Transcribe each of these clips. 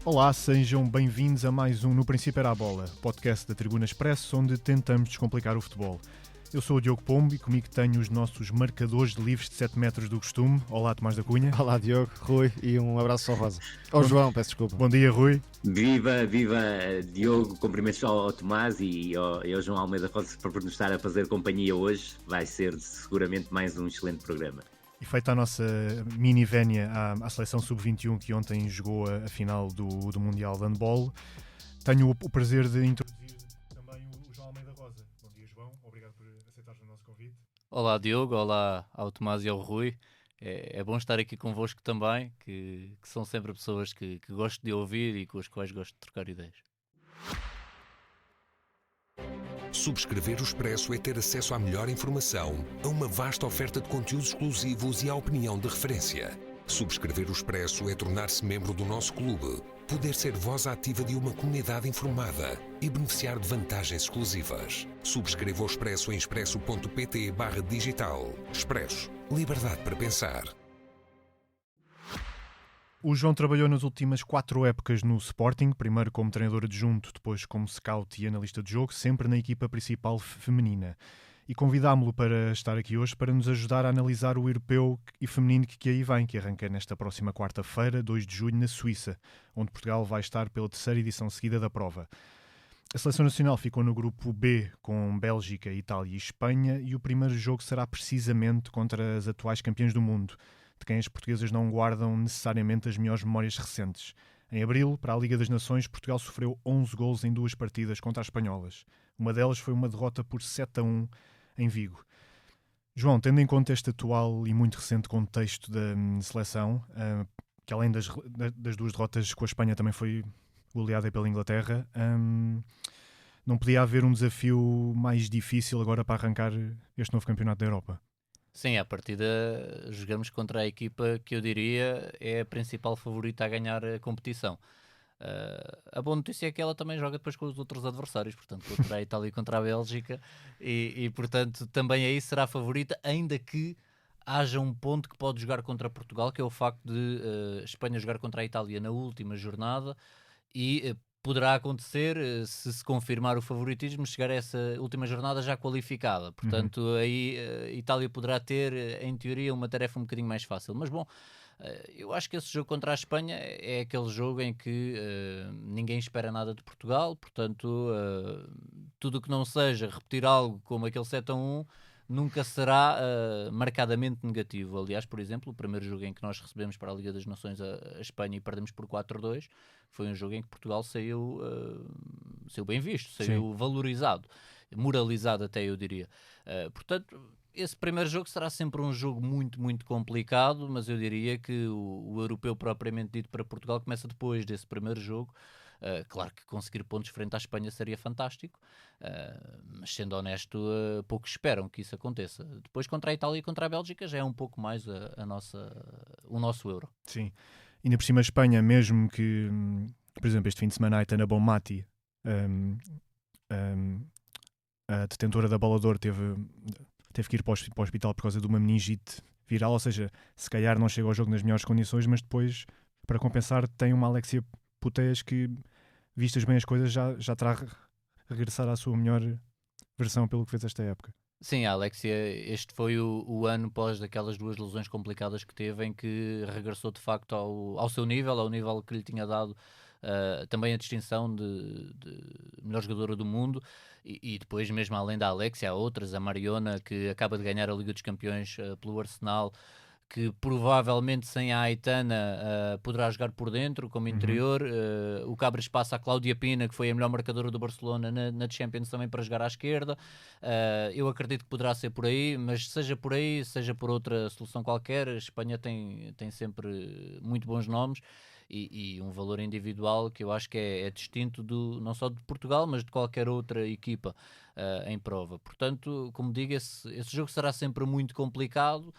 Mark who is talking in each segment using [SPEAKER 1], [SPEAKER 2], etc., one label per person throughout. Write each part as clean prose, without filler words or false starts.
[SPEAKER 1] Olá, sejam bem-vindos a mais um No Princípio Era a Bola, podcast da Tribuna Expresso, onde tentamos descomplicar o futebol. Eu sou o Diogo Pombo e comigo tenho os nossos marcadores de livros de 7 metros do costume. Olá, Tomás da Cunha.
[SPEAKER 2] Olá, Diogo, Rui e um abraço ao Rosa. João, peço desculpa.
[SPEAKER 1] Bom dia, Rui.
[SPEAKER 3] Viva, Diogo, cumprimentos ao Tomás e ao João Almeida Rosa por nos estar a fazer companhia hoje. Vai ser seguramente mais um excelente programa.
[SPEAKER 1] E feita a nossa mini vénia à seleção sub-21 que ontem jogou a final do Mundial de Handball, tenho o prazer de introduzir também o João Almeida Rosa. Bom dia, João. Obrigado por aceitares o nosso convite.
[SPEAKER 4] Olá, Diogo. Olá ao Tomás e ao Rui. É bom estar aqui convosco também, que são sempre pessoas que gosto de ouvir e com as quais gosto de trocar ideias.
[SPEAKER 5] Subscrever o Expresso é ter acesso à melhor informação, a uma vasta oferta de conteúdos exclusivos e à opinião de referência. Subscrever o Expresso é tornar-se membro do nosso clube, poder ser voz ativa de uma comunidade informada e beneficiar de vantagens exclusivas. Subscreva o Expresso em expresso.pt/digital. Expresso. Liberdade para pensar.
[SPEAKER 1] O João trabalhou nas últimas 4 épocas no Sporting, primeiro como treinador adjunto, depois como scout e analista de jogo, sempre na equipa principal feminina. E convidámo-lo para estar aqui hoje para nos ajudar a analisar o europeu e feminino que aí vem, que arranca nesta próxima quarta-feira, 2 de junho, na Suíça, onde Portugal vai estar pela terceira edição seguida da prova. A Seleção Nacional ficou no grupo B com Bélgica, Itália e Espanha, e o primeiro jogo será precisamente contra as atuais campeãs do mundo, de quem as portuguesas não guardam necessariamente as melhores memórias recentes. Em abril, para a Liga das Nações, Portugal sofreu 11 golos em 2 partidas contra as espanholas. Uma delas foi uma derrota por 7-1 em Vigo. João, tendo em conta este atual e muito recente contexto da seleção, que além das 2 derrotas com a Espanha também foi goleada pela Inglaterra, não podia haver um desafio mais difícil agora para arrancar este novo campeonato da Europa?
[SPEAKER 4] Sim, à partida jogamos contra a equipa que eu diria é a principal favorita a ganhar a competição. A boa notícia é que ela também joga depois com os outros adversários, portanto contra a Itália e contra a Bélgica, e portanto também aí será a favorita, ainda que haja um ponto que pode jogar contra Portugal, que é o facto de Espanha jogar contra a Itália na última jornada e poderá acontecer, se confirmar o favoritismo, chegar a essa última jornada já qualificada. Portanto, aí a Itália poderá ter, em teoria, uma tarefa um bocadinho mais fácil. Mas, bom, eu acho que esse jogo contra a Espanha é aquele jogo em que ninguém espera nada de Portugal. Portanto, tudo o que não seja repetir algo como aquele 7-1 nunca será marcadamente negativo. Aliás, por exemplo, o primeiro jogo em que nós recebemos para a Liga das Nações a Espanha e perdemos por 4-2 foi um jogo em que Portugal saiu bem visto, saiu valorizado, moralizado até, eu diria. Portanto, esse primeiro jogo será sempre um jogo muito, muito complicado, mas eu diria que o europeu propriamente dito para Portugal começa depois desse primeiro jogo. Claro que conseguir pontos frente à Espanha seria fantástico, mas sendo honesto, poucos esperam que isso aconteça. Depois contra a Itália e contra a Bélgica já é um pouco mais o nosso Euro.
[SPEAKER 1] Sim, ainda por cima a Espanha, mesmo que, por exemplo, este fim de semana a Aitana Bonmati, a detentora da bola de ouro, teve que ir para o hospital por causa de uma meningite viral, ou seja, se calhar não chega ao jogo nas melhores condições, mas depois, para compensar, tem uma Alexia Putellas que, vistas bem as coisas, já terá regressar à sua melhor versão pelo que fez esta época.
[SPEAKER 4] Sim, a Alexia, este foi o ano pós daquelas 2 lesões complicadas que teve, em que regressou de facto ao seu nível, ao nível que lhe tinha dado também a distinção de melhor jogadora do mundo, e depois mesmo além da Alexia há outras, a Mariona, que acaba de ganhar a Liga dos Campeões pelo Arsenal, que provavelmente sem a Aitana poderá jogar por dentro, como interior. O Cabres passa a Cláudia Pina, que foi a melhor marcadora do Barcelona na Champions, também para jogar à esquerda. Eu acredito que poderá ser por aí, mas seja por aí, seja por outra solução qualquer, a Espanha tem sempre muito bons nomes e um valor individual que eu acho que é distinto não só de Portugal, mas de qualquer outra equipa em prova. Portanto, como digo, esse jogo será sempre muito complicado,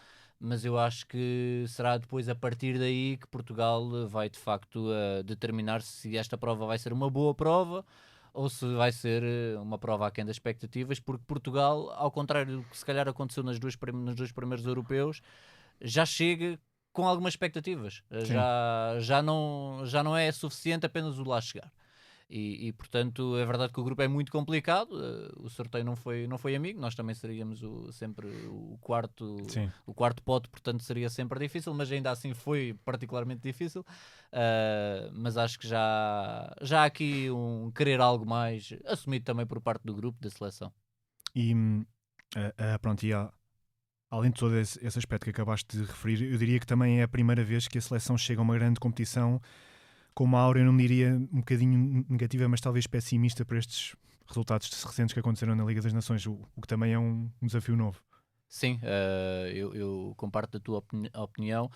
[SPEAKER 4] mas eu acho que será depois a partir daí que Portugal vai de facto determinar se esta prova vai ser uma boa prova ou se vai ser uma prova aquém das expectativas, porque Portugal, ao contrário do que se calhar aconteceu nos dois primeiros europeus, já chega com algumas expectativas. Já não é suficiente apenas o lá chegar. E, portanto, é verdade que o grupo é muito complicado. O sorteio não foi amigo. Nós também seríamos sempre o quarto pote, portanto seria sempre difícil, mas ainda assim foi particularmente difícil. Mas acho que já há aqui um querer algo mais assumido também por parte do grupo, da seleção.
[SPEAKER 1] E pronto, além de todo esse aspecto que acabaste de referir, eu diria que também é a primeira vez que a seleção chega a uma grande competição com uma aura, eu não diria um bocadinho negativa, mas talvez pessimista por estes resultados recentes que aconteceram na Liga das Nações, o que também é um desafio novo.
[SPEAKER 4] Sim, eu comparto a tua opinião.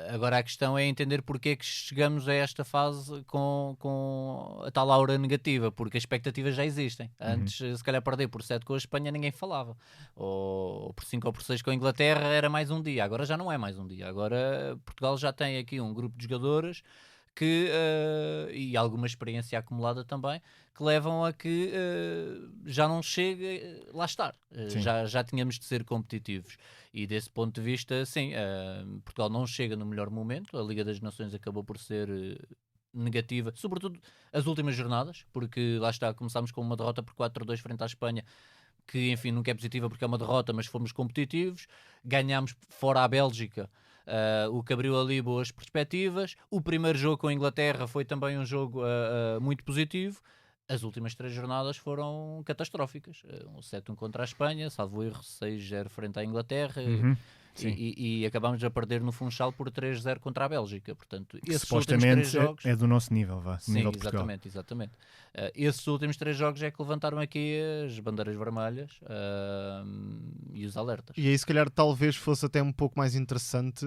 [SPEAKER 4] Agora a questão é entender porque é que chegamos a esta fase com a tal aura negativa, porque as expectativas já existem. Antes, se calhar, perder por 7 com a Espanha ninguém falava, ou por 5 ou por 6 com a Inglaterra era mais um dia. Agora já não é mais um dia. Agora Portugal já tem aqui um grupo de jogadores e alguma experiência acumulada também, que levam a que já não chegue lá estar. Já tínhamos de ser competitivos. E desse ponto de vista, sim, Portugal não chega no melhor momento. A Liga das Nações acabou por ser negativa, sobretudo as últimas jornadas, porque lá está, começámos com uma derrota por 4-2 frente à Espanha, que enfim nunca é positiva porque é uma derrota, mas fomos competitivos. Ganhámos fora à Bélgica, o que abriu ali boas perspectivas. O primeiro jogo com a Inglaterra foi também um jogo muito positivo. As últimas 3 jornadas foram catastróficas. 7-1 contra a Espanha, salvo erro 6-0 frente à Inglaterra, e acabámos a perder no Funchal por 3-0 contra a Bélgica. Portanto, esses
[SPEAKER 1] supostamente
[SPEAKER 4] últimos 3 jogos
[SPEAKER 1] é do nosso nível,
[SPEAKER 4] Sim,
[SPEAKER 1] nível de Portugal.
[SPEAKER 4] exatamente. Esses últimos 3 jogos é que levantaram aqui as bandeiras vermelhas e os alertas.
[SPEAKER 2] E aí, se calhar, talvez fosse até um pouco mais interessante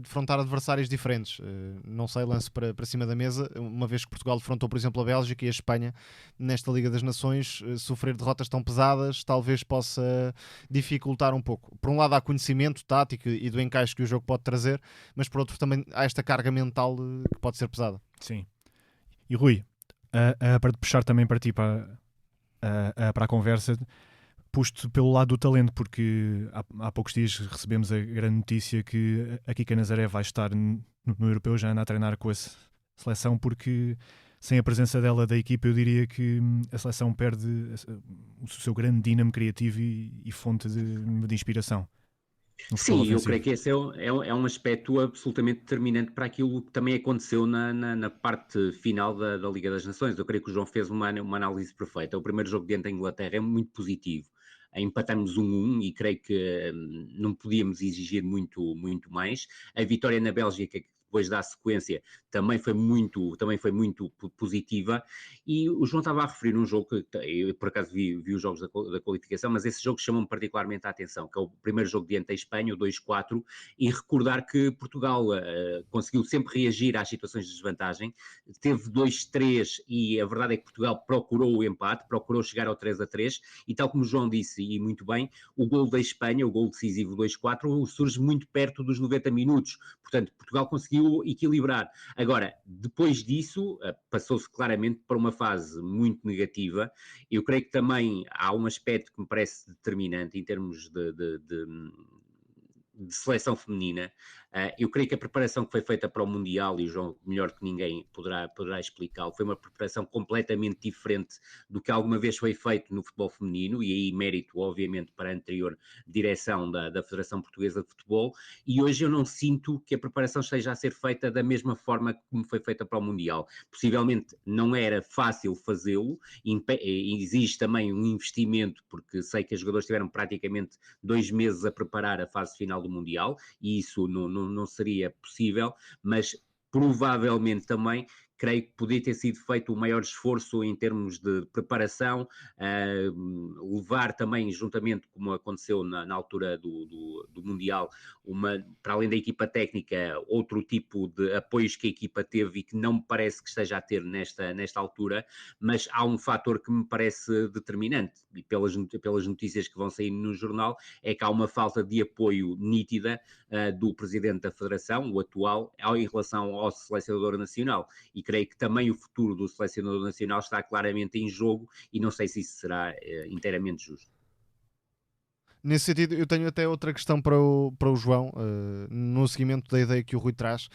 [SPEAKER 2] defrontar adversários diferentes. Não sei, lance para cima da mesa, uma vez que Portugal defrontou, por exemplo, a Bélgica e a Espanha nesta Liga das Nações, sofrer derrotas tão pesadas talvez possa dificultar um pouco. Por um lado há conhecimento tático e do encaixe que o jogo pode trazer, mas por outro também há esta carga mental que pode ser pesada.
[SPEAKER 1] Sim. E Rui, para puxar também para ti para a conversa, pusto pelo lado do talento, porque há poucos dias recebemos a grande notícia que a Kika Nazaré vai estar no Europeu, já anda a treinar com a seleção, porque sem a presença dela da equipa eu diria que a seleção perde o seu grande dínamo criativo e fonte de inspiração.
[SPEAKER 3] Sim, eu creio que esse é um aspecto absolutamente determinante para aquilo que também aconteceu na parte final da Liga das Nações. Eu creio que o João fez uma análise perfeita. O primeiro jogo diante da Inglaterra é muito positivo. Empatamos 1-1 e creio que não podíamos exigir muito mais. A vitória na Bélgica, que depois da sequência, também foi muito positiva. E o João estava a referir um jogo que eu por acaso vi os jogos da qualificação, mas esse jogo chamou-me particularmente a atenção, que é o primeiro jogo diante da Espanha, o 2-4, e recordar que Portugal conseguiu sempre reagir às situações de desvantagem, teve 2-3 e a verdade é que Portugal procurou o empate, procurou chegar ao 3-3, e tal como o João disse, e muito bem, o gol da Espanha, o gol decisivo 2-4, surge muito perto dos 90 minutos, portanto Portugal conseguiu equilibrar. Agora, depois disso, passou-se claramente para uma fase muito negativa. Eu creio que também há um aspecto que me parece determinante em termos de seleção feminina. Eu creio que a preparação que foi feita para o Mundial, e o João melhor que ninguém poderá explicá-lo, foi uma preparação completamente diferente do que alguma vez foi feito no futebol feminino, e aí mérito obviamente para a anterior direção da Federação Portuguesa de Futebol, e hoje eu não sinto que a preparação esteja a ser feita da mesma forma como foi feita para o Mundial. Possivelmente não era fácil fazê-lo, existe também um investimento, porque sei que os jogadores tiveram praticamente 2 meses a preparar a fase final do Mundial, e isso não seria possível, mas provavelmente também creio que podia ter sido feito um maior esforço em termos de preparação, levar também, juntamente como aconteceu na altura do Mundial, para além da equipa técnica, outro tipo de apoios que a equipa teve e que não me parece que esteja a ter nesta altura, mas há um fator que me parece determinante, e pelas notícias que vão sair no jornal, é que há uma falta de apoio nítida do Presidente da Federação, o atual, em relação ao selecionador nacional, e creio que também o futuro do selecionador nacional está claramente em jogo, e não sei se isso será inteiramente justo.
[SPEAKER 2] Nesse sentido, eu tenho até outra questão para o João, no seguimento da ideia que o Rui traz.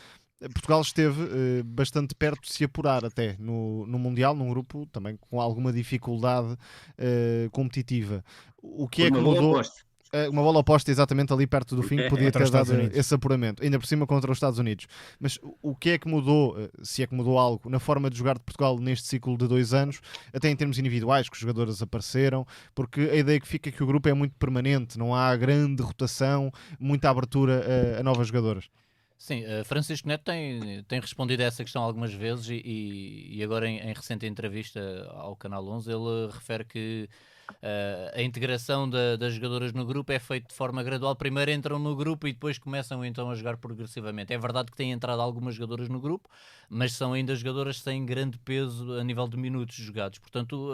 [SPEAKER 2] Portugal esteve bastante perto de se apurar até no Mundial, num grupo também com alguma dificuldade competitiva. O que é que mudou? Uma bola oposta exatamente ali perto do fim, que podia ter dado esse apuramento, ainda por cima contra os Estados Unidos. Mas o que é que mudou, se é que mudou algo, na forma de jogar de Portugal neste ciclo de 2 anos, até em termos individuais, que os jogadores apareceram, porque a ideia que fica é que o grupo é muito permanente, não há grande rotação, muita abertura a novas jogadoras.
[SPEAKER 4] Sim, Francisco Neto tem respondido a essa questão algumas vezes e agora em recente entrevista ao Canal 11 ele refere que a integração das jogadoras no grupo é feita de forma gradual. Primeiro entram no grupo e depois começam então a jogar progressivamente. É verdade que têm entrado algumas jogadoras no grupo, mas são ainda jogadoras sem grande peso a nível de minutos jogados. Portanto,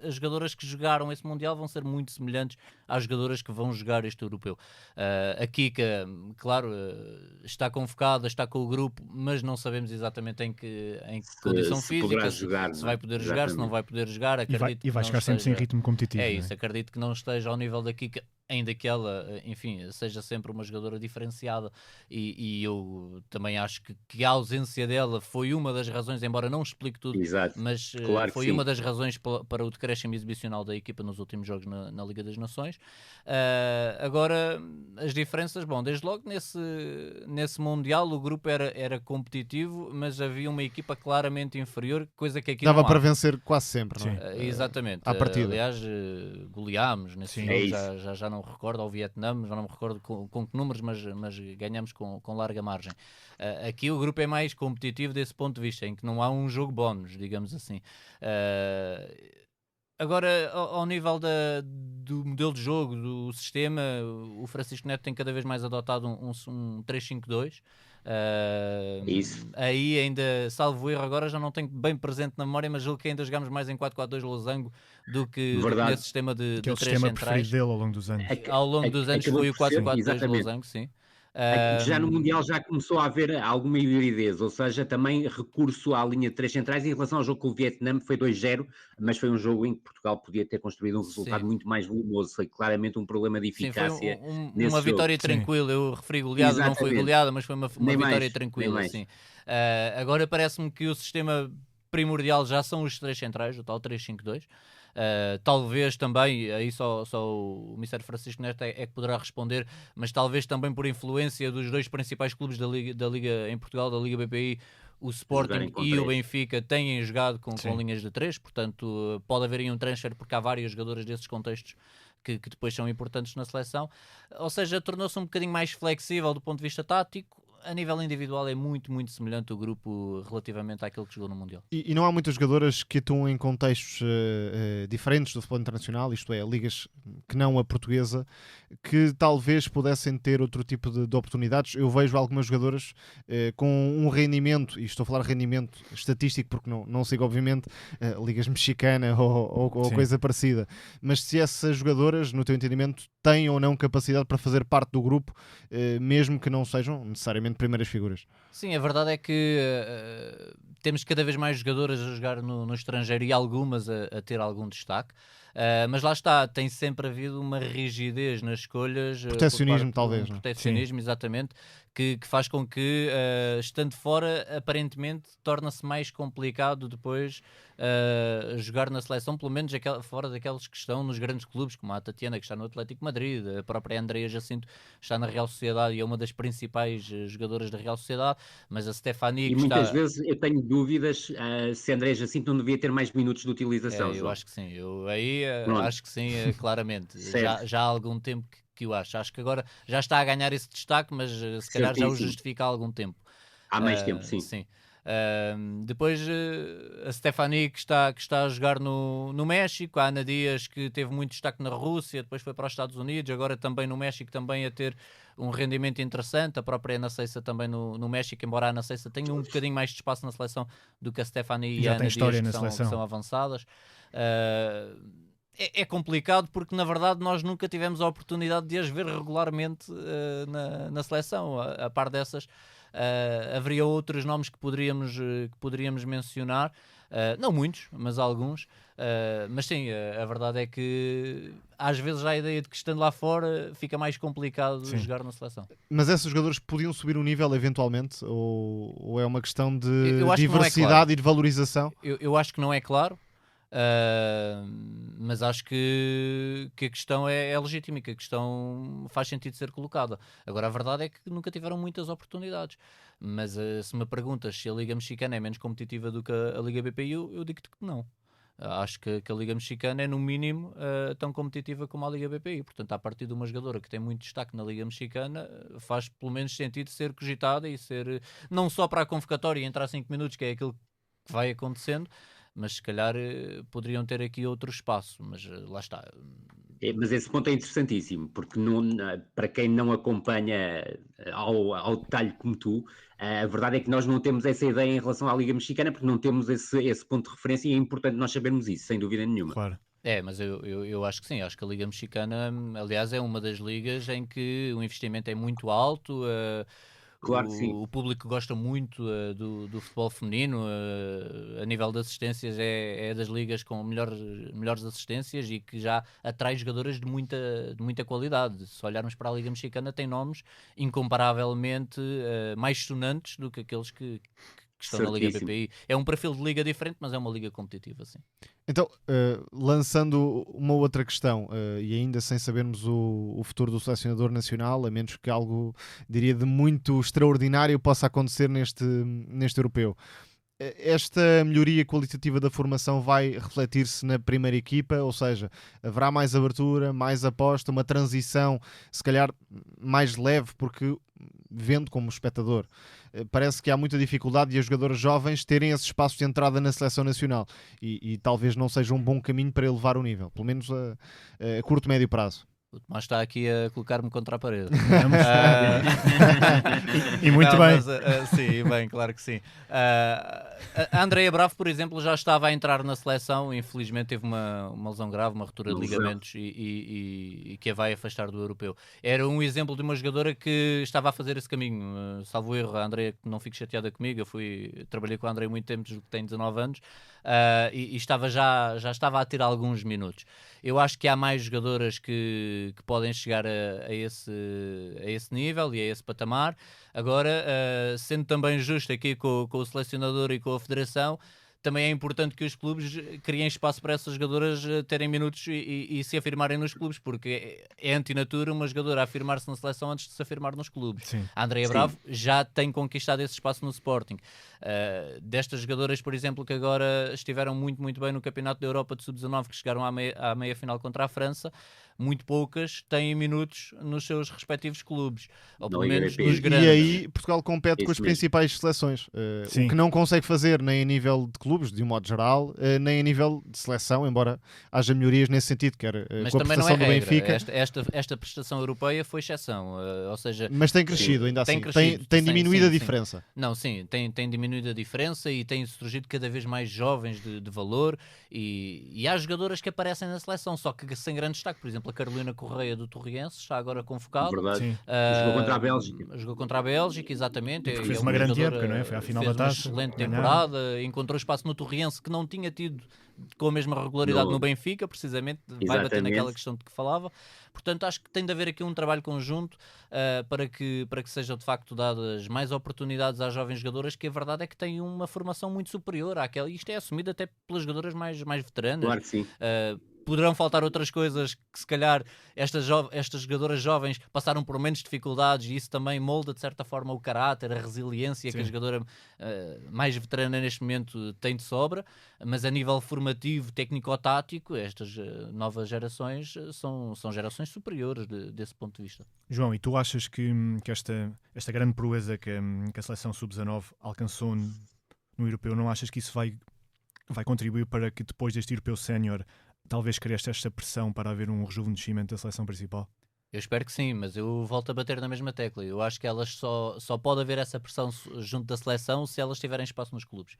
[SPEAKER 4] as jogadoras que jogaram esse Mundial vão ser muito semelhantes às jogadoras que vão jogar este europeu. A Kika, claro, está convocada, está com o grupo, mas não sabemos exatamente em que condição física, se vai poder jogar, se não vai poder jogar.
[SPEAKER 1] E vai chegar sempre sem ritmo competitivo.
[SPEAKER 4] É isso, acredito que não esteja ao nível da Kika, ainda que ela, enfim, seja sempre uma jogadora diferenciada e eu também acho que a ausência dela foi uma das razões, embora não explique tudo, mas claro foi uma das razões para o decréscimo exibicional da equipa nos últimos jogos na Liga das Nações. Agora, as diferenças, bom, desde logo nesse Mundial o grupo era competitivo, mas havia uma equipa claramente inferior, coisa que aqui
[SPEAKER 2] dava
[SPEAKER 4] não
[SPEAKER 2] para
[SPEAKER 4] há.
[SPEAKER 2] vencer quase sempre, não é?
[SPEAKER 4] Exatamente.
[SPEAKER 2] À partida.
[SPEAKER 4] Aliás, goleámos nesse jogo, já não me recordo, ao Vietnã, já não me recordo com que números, mas ganhamos com larga margem. Aqui o grupo é mais competitivo desse ponto de vista, em que não há um jogo bónus, digamos assim. Agora, ao nível do modelo de jogo, do sistema, o Francisco Neto tem cada vez mais adotado um 3-5-2.
[SPEAKER 3] Isso.
[SPEAKER 4] Aí ainda, salvo erro, agora já não tenho bem presente na memória, mas julgo que ainda jogamos mais em 4-4-2 losango do que nesse sistema de
[SPEAKER 1] que é o
[SPEAKER 4] 3
[SPEAKER 1] sistema
[SPEAKER 4] centrais.
[SPEAKER 1] preferido dele ao longo dos anos.
[SPEAKER 4] Ao longo dos anos foi o 4-4-2 losango, sim.
[SPEAKER 3] Já no Mundial já começou a haver alguma hibridez, ou seja, também recurso à linha de 3 centrais. Em relação ao jogo com o Vietnã, foi 2-0, mas foi um jogo em que Portugal podia ter construído um resultado muito mais volumoso. Foi claramente um problema de eficácia.
[SPEAKER 4] Sim, foi uma vitória tranquila. Eu referi goleada, não foi goleada, mas foi uma vitória tranquila. Sim. Agora parece-me que o sistema primordial já são os 3 centrais, o tal 3-5-2. Talvez também, aí só o Mr. Francisco Neto é que poderá responder, mas talvez também por influência dos 2 principais clubes da Liga em Portugal, da Liga BPI, o Sporting e o Benfica têm jogado com linhas de 3, portanto pode haver aí um transfer, porque há vários jogadores desses contextos que depois são importantes na seleção, ou seja, tornou-se um bocadinho mais flexível do ponto de vista tático. A nível individual é muito, muito semelhante o grupo relativamente àquilo que jogou no Mundial.
[SPEAKER 2] E não há muitas jogadoras que atuam em contextos diferentes do futebol internacional, isto é, ligas que não a portuguesa, que talvez pudessem ter outro tipo de oportunidades. Eu vejo algumas jogadoras com um rendimento, e estou a falar rendimento estatístico porque não sigo obviamente ligas mexicana ou coisa parecida, mas se essas jogadoras, no teu entendimento, têm ou não capacidade para fazer parte do grupo, mesmo que não sejam necessariamente primeiras figuras.
[SPEAKER 4] Sim, a verdade é que temos cada vez mais jogadoras a jogar no estrangeiro e algumas a ter algum destaque. Mas lá está, tem sempre havido uma rigidez nas escolhas.
[SPEAKER 2] Protecionismo, talvez.
[SPEAKER 4] Protecionismo, exatamente, que faz com que, estando fora, aparentemente torna-se mais complicado depois jogar na seleção, pelo menos fora daqueles que estão nos grandes clubes, como a Tatiana, que está no Atlético Madrid, a própria Andrea Jacinto está na Real Sociedade e é uma das principais jogadoras da Real Sociedade, mas a Stephanie...
[SPEAKER 3] E muitas vezes eu tenho dúvidas se a Andrea Jacinto não devia ter mais minutos de utilização.
[SPEAKER 4] Eu acho que sim, acho que sim, claramente. Já há algum tempo que eu acho que agora já está a ganhar esse destaque, mas se calhar já o justifica há algum tempo.
[SPEAKER 3] Há mais tempo, sim.
[SPEAKER 4] Depois a Stephanie que está a jogar no México, a Ana Dias que teve muito destaque na Rússia, depois foi para os Estados Unidos, agora também no México também a ter um rendimento interessante, a própria Ana Ceiça também no México, embora a Ana Ceiça tenha um bocadinho mais de espaço na seleção do que a Stephanie e a Ana Dias que são avançadas. É complicado porque na verdade nós nunca tivemos a oportunidade de as ver regularmente na seleção. A par dessas haveria outros nomes que poderíamos mencionar, Não muitos, mas alguns. Mas sim, a verdade é que às vezes há a ideia de que estando lá fora fica mais complicado jogar na seleção.
[SPEAKER 2] Mas esses jogadores podiam subir o nível eventualmente? Ou é uma questão de diversidade e de valorização?
[SPEAKER 4] Eu acho que não é claro. Mas acho que a questão é legítima e que a questão faz sentido ser colocada. Agora, a verdade é que nunca tiveram muitas oportunidades. Mas se me perguntas se a Liga Mexicana é menos competitiva do que a Liga BPI, eu digo-te que não. Acho que a Liga Mexicana é, no mínimo, tão competitiva como a Liga BPI. Portanto, a partir de uma jogadora que tem muito destaque na Liga Mexicana, faz pelo menos sentido ser cogitada e ser, não só para a convocatória e entrar 5 minutos, que é aquilo que vai acontecendo, mas se calhar poderiam ter aqui outro espaço, mas lá está.
[SPEAKER 3] Mas esse ponto é interessantíssimo, porque para quem não acompanha ao detalhe como tu, a verdade é que nós não temos essa ideia em relação à Liga Mexicana, porque não temos esse ponto de referência e é importante nós sabermos isso, sem dúvida nenhuma.
[SPEAKER 1] Claro.
[SPEAKER 4] Mas eu acho que sim, acho que a Liga Mexicana, aliás, é uma das ligas em que o investimento é muito alto.
[SPEAKER 3] Claro que sim.
[SPEAKER 4] O público gosta muito do futebol feminino, a nível de assistências é das ligas com melhores assistências e que já atrai jogadoras de muita qualidade. Se olharmos para a Liga Mexicana, tem nomes incomparavelmente mais sonantes do que aqueles que estão na Liga BPI. É um perfil de liga diferente, mas é uma liga competitiva, sim.
[SPEAKER 2] Então, lançando uma outra questão, e ainda sem sabermos o futuro do selecionador nacional, a menos que algo, diria, de muito extraordinário possa acontecer neste europeu. Esta melhoria qualitativa da formação vai refletir-se na primeira equipa, ou seja, haverá mais abertura, mais aposta, uma transição se calhar mais leve, porque vendo como espectador parece que há muita dificuldade de as jogadoras jovens terem esse espaço de entrada na seleção nacional e talvez não seja um bom caminho para elevar o nível, pelo menos a curto, médio prazo.
[SPEAKER 4] O Tomás está aqui a colocar-me contra a parede.
[SPEAKER 1] E muito não, bem.
[SPEAKER 4] Mas, sim, bem, claro que sim. A Andrea Bravo, por exemplo, já estava a entrar na seleção. Infelizmente teve uma lesão grave, uma ruptura de ligamentos e que a vai afastar do europeu. Era um exemplo de uma jogadora que estava a fazer esse caminho. Salvo erro, a Andrea, que não fique chateada comigo, trabalhei com a Andrea há muito tempo, tem 19 anos, e já estava a ter alguns minutos. Eu acho que há mais jogadoras que podem chegar a esse nível e a esse patamar. Agora, sendo também justo aqui com o selecionador e com a federação, também é importante que os clubes criem espaço para essas jogadoras terem minutos e se afirmarem nos clubes, porque é antinatura uma jogadora afirmar-se na seleção antes de se afirmar nos clubes. Sim. A Andrea Bravo já tem conquistado esse espaço no Sporting. Destas jogadoras, por exemplo, que agora estiveram muito, muito bem no Campeonato da Europa de Sub-19, que chegaram à meia-final contra a França, muito poucas têm minutos nos seus respectivos clubes, ou pelo menos nos grandes.
[SPEAKER 2] E aí Portugal compete com as principais seleções, o que não consegue fazer nem a nível de clubes, de um modo geral, nem a nível de seleção, embora haja melhorias nesse sentido, quer com a prestação do Benfica.
[SPEAKER 4] Esta prestação europeia foi exceção, ou seja...
[SPEAKER 2] Mas tem crescido, ainda assim, tem diminuído a diferença.
[SPEAKER 4] Não, sim, tem diminuído a diferença e tem surgido cada vez mais jovens de valor e há jogadoras que aparecem na seleção, só que sem grande destaque. Por exemplo, a Carolina Correia do Torriense está agora convocada.
[SPEAKER 3] Verdade. Jogou contra a Bélgica.
[SPEAKER 4] Jogou contra a Bélgica, exatamente.
[SPEAKER 1] Fez uma grande época, não é? Foi à final da taça.
[SPEAKER 4] Uma excelente temporada, encontrou espaço no Torriense que não tinha tido com a mesma regularidade no Benfica, precisamente. Vai bater naquela questão de que falava. Portanto, acho que tem de haver aqui um trabalho conjunto para que sejam de facto dadas mais oportunidades às jovens jogadoras, que a verdade é que têm uma formação muito superior àquela, e isto é assumido até pelas jogadoras mais veteranas.
[SPEAKER 3] Claro que sim.
[SPEAKER 4] Poderão faltar outras coisas que se calhar estas jogadoras jovens passaram por menos dificuldades e isso também molda de certa forma o caráter, a resiliência que a jogadora mais veterana neste momento tem de sobra, mas a nível formativo, técnico-tático, estas novas gerações são gerações superiores desse ponto de vista.
[SPEAKER 1] João, e tu achas que esta grande proeza que a seleção sub-19 alcançou no europeu, não achas que isso vai contribuir para que depois deste europeu sénior talvez criaste esta pressão para haver um rejuvenescimento da seleção principal?
[SPEAKER 4] Eu espero que sim, mas eu volto a bater na mesma tecla. Eu acho que elas só pode haver essa pressão junto da seleção se elas tiverem espaço nos clubes.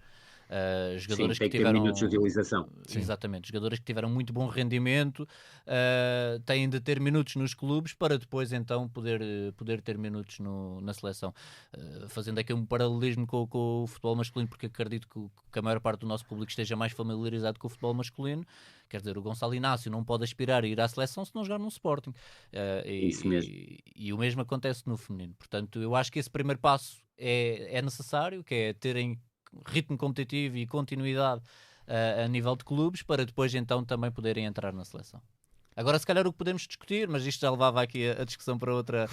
[SPEAKER 3] Jogadores que tiveram minutos de utilização.
[SPEAKER 4] Exatamente, jogadores que tiveram muito bom rendimento, têm de ter minutos nos clubes para depois então poder ter minutos na seleção. Fazendo aqui um paralelismo com o futebol masculino, porque acredito que a maior parte do nosso público esteja mais familiarizado com o futebol masculino. Quer dizer, o Gonçalo Inácio não pode aspirar a ir à seleção se não jogar no Sporting.
[SPEAKER 3] Isso mesmo.
[SPEAKER 4] E o mesmo acontece no feminino. Portanto, eu acho que esse primeiro passo é necessário, que é terem ritmo competitivo e continuidade a nível de clubes, para depois então também poderem entrar na seleção. Agora, se calhar o que podemos discutir, mas isto já levava aqui a discussão para outra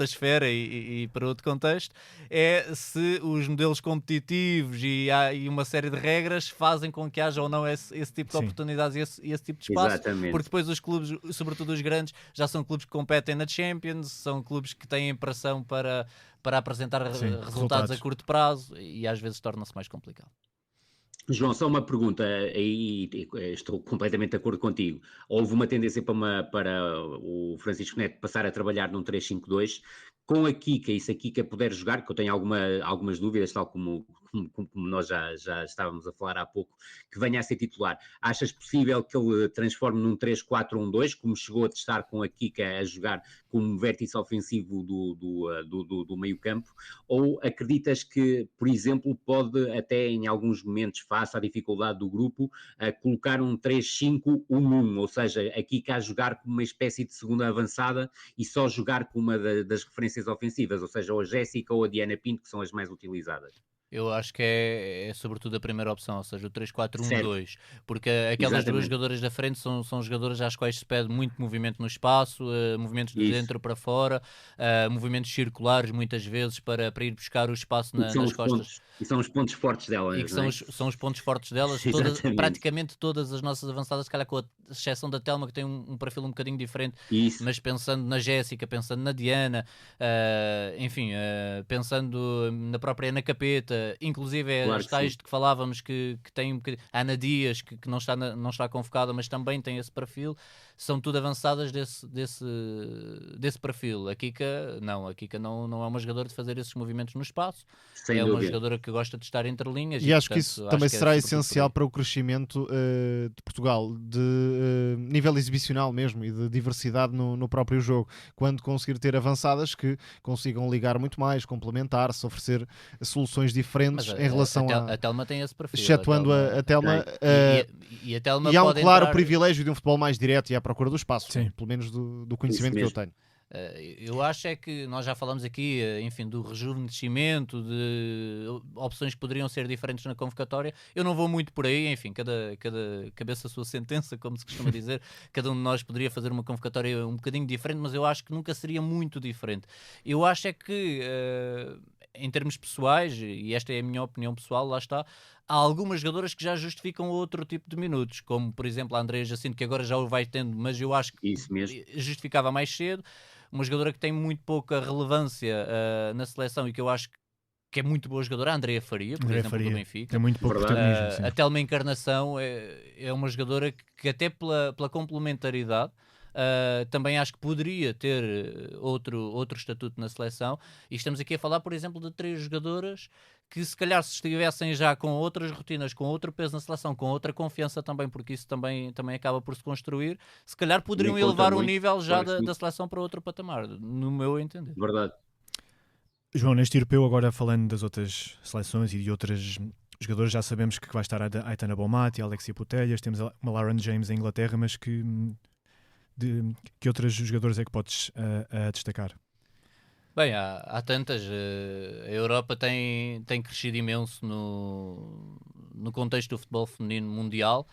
[SPEAKER 4] esfera e para outro contexto, é se os modelos competitivos e uma série de regras fazem com que haja ou não esse tipo de oportunidades e esse tipo de espaço.
[SPEAKER 3] Exatamente.
[SPEAKER 4] Porque depois os clubes, sobretudo os grandes, já são clubes que competem na Champions, são clubes que têm pressão para apresentar resultados a curto prazo, e às vezes torna-se mais complicado.
[SPEAKER 3] João, só uma pergunta, aí estou completamente de acordo contigo. Houve uma tendência para o Francisco Neto passar a trabalhar num 3-5-2 com a Kika, e se a Kika puder jogar, que eu tenho algumas dúvidas, tal como nós já estávamos a falar há pouco, que venha a ser titular. Achas possível que ele transforme num 3-4-1-2, como chegou a testar com a Kika a jogar como vértice ofensivo do meio-campo? Ou acreditas que, por exemplo, pode até em alguns momentos, face à dificuldade do grupo, colocar um 3-5-1-1, ou seja, a Kika a jogar como uma espécie de segunda avançada e só jogar com uma das referências ofensivas, ou seja, ou a Jéssica ou a Diana Pinto, que são as mais utilizadas?
[SPEAKER 4] Eu acho que é sobretudo a primeira opção, ou seja, o 3-4-1-2, porque aquelas
[SPEAKER 3] Exatamente.
[SPEAKER 4] duas jogadoras da frente são jogadoras às quais se pede muito movimento no espaço, movimentos de dentro para fora, movimentos circulares muitas vezes para ir buscar o espaço nas costas.
[SPEAKER 3] E são os pontos fortes delas.
[SPEAKER 4] E que são os pontos fortes delas. Praticamente todas as nossas avançadas, se calhar com a exceção da Telma, que tem um perfil um bocadinho diferente, mas pensando na Jéssica, pensando na Diana, pensando na própria Ana Capeta, inclusive
[SPEAKER 3] claro
[SPEAKER 4] as tais de que falávamos, que tem um bocadinho, a Ana Dias, que não está convocada, mas também tem esse perfil, são tudo avançadas desse perfil. A Kika não é uma jogadora de fazer esses movimentos no espaço.
[SPEAKER 3] Sem dúvida.
[SPEAKER 4] Uma jogadora que gosta de estar entre linhas.
[SPEAKER 2] E acho que isso também será essencial para o crescimento de Portugal, de nível exibicional mesmo, e de diversidade no próprio jogo. Quando conseguir ter avançadas que consigam ligar muito mais, complementar-se, oferecer soluções diferentes em relação
[SPEAKER 4] a Telma tem esse perfil.
[SPEAKER 2] Excetuando a Telma.
[SPEAKER 4] E a Telma
[SPEAKER 2] e há um claro
[SPEAKER 4] entrar...
[SPEAKER 2] privilégio de um futebol mais direto e à procura do espaço, pelo menos do conhecimento que eu tenho.
[SPEAKER 4] Eu acho é que nós já falamos aqui, enfim, do rejuvenescimento, de opções que poderiam ser diferentes na convocatória. Eu não vou muito por aí, enfim, cada cabeça a sua sentença, como se costuma dizer. Cada um de nós poderia fazer uma convocatória um bocadinho diferente, mas eu acho que nunca seria muito diferente. Eu acho é que, em termos pessoais, e esta é a minha opinião pessoal, lá está, há algumas jogadoras que já justificam outro tipo de minutos, como por exemplo a Andreia Jacinto, que agora já o vai tendo, mas eu acho que justificava mais cedo. Uma jogadora que tem muito pouca relevância na seleção e que eu acho que é muito boa jogadora, a Andreia Faria, por exemplo, do Benfica.
[SPEAKER 1] Tem muito pouco protagonismo.
[SPEAKER 4] A Telma Encarnação é uma jogadora que até pela complementaridade, também acho que poderia ter outro estatuto na seleção. E estamos aqui a falar, por exemplo, de 3 jogadoras que se calhar se estivessem já com outras rotinas, com outro peso na seleção, com outra confiança também, porque isso também acaba por se construir, se calhar poderiam elevar o nível já da seleção para outro patamar, no meu entender.
[SPEAKER 3] Verdade.
[SPEAKER 1] João, neste europeu, agora falando das outras seleções e de outras jogadoras, já sabemos que vai estar a Aitana Bonmati, a Alexia Putellas, temos uma Lauren James em Inglaterra, mas que outras jogadoras é que podes destacar?
[SPEAKER 4] Bem, há tantas. A Europa tem crescido imenso no contexto do futebol feminino mundial,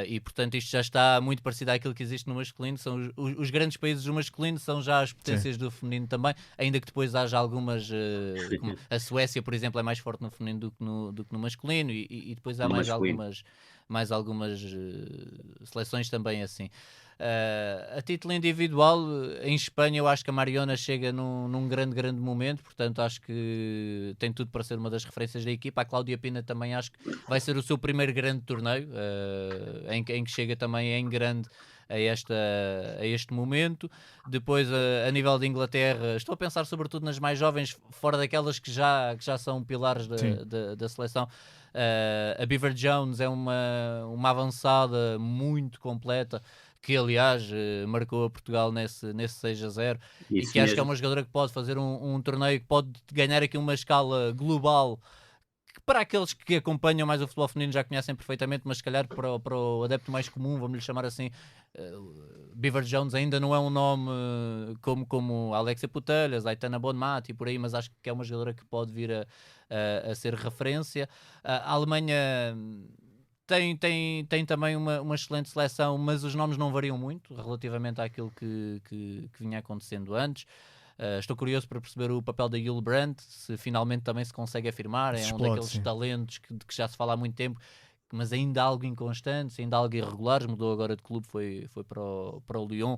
[SPEAKER 4] e portanto isto já está muito parecido àquilo que existe no masculino. São os grandes países do masculino, são já as potências do feminino também, ainda que depois haja algumas, como a Suécia, por exemplo, é mais forte no feminino do que no masculino, e depois há mais algumas seleções também assim. A título individual, em Espanha eu acho que a Mariona chega num grande momento, portanto acho que tem tudo para ser uma das referências da equipa. A Cláudia Pina também acho que vai ser o seu primeiro grande torneio, em que chega também em grande a este momento. Depois, a nível de Inglaterra, estou a pensar sobretudo nas mais jovens, fora daquelas que já são pilares da seleção. A Beaver Jones é uma avançada muito completa, que aliás marcou a Portugal nesse 6-0, e que acho que é uma jogadora que pode fazer um torneio, que pode ganhar aqui uma escala global, que para aqueles que acompanham mais o futebol feminino já conhecem perfeitamente, mas se calhar para o adepto mais comum, vamos lhe chamar assim, Beaver Jones ainda não é um nome como Alexia Putellas, Aitana Bonmati e por aí, mas acho que é uma jogadora que pode vir a ser referência. A Alemanha tem também uma excelente seleção, mas os nomes não variam muito relativamente àquilo que vinha acontecendo antes. Estou curioso para perceber o papel da Yul Brandt, se finalmente também se consegue afirmar. É um daqueles talentos que já se fala há muito tempo, mas ainda algo inconstantes, ainda algo irregulares. Mudou agora de clube, foi para o Lyon,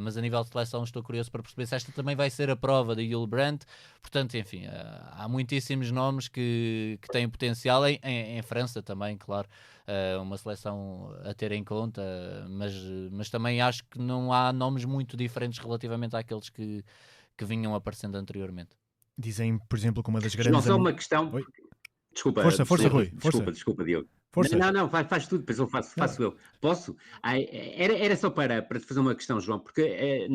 [SPEAKER 4] mas a nível de seleção estou curioso para perceber se esta também vai ser a prova da Yul Brandt. Portanto, enfim, há muitíssimos nomes que têm potencial, em França também, claro, uma seleção a ter em conta, mas também acho que não há nomes muito diferentes relativamente àqueles que vinham aparecendo anteriormente.
[SPEAKER 1] Dizem, por exemplo, que uma das grandes...
[SPEAKER 3] Não, só uma questão...
[SPEAKER 1] Oi?
[SPEAKER 3] Desculpa,
[SPEAKER 1] Força, Rui.
[SPEAKER 3] Desculpa, Diogo.
[SPEAKER 1] Força.
[SPEAKER 3] Não, faz tudo, depois eu faço eu. Posso? Era só para te fazer uma questão, João, porque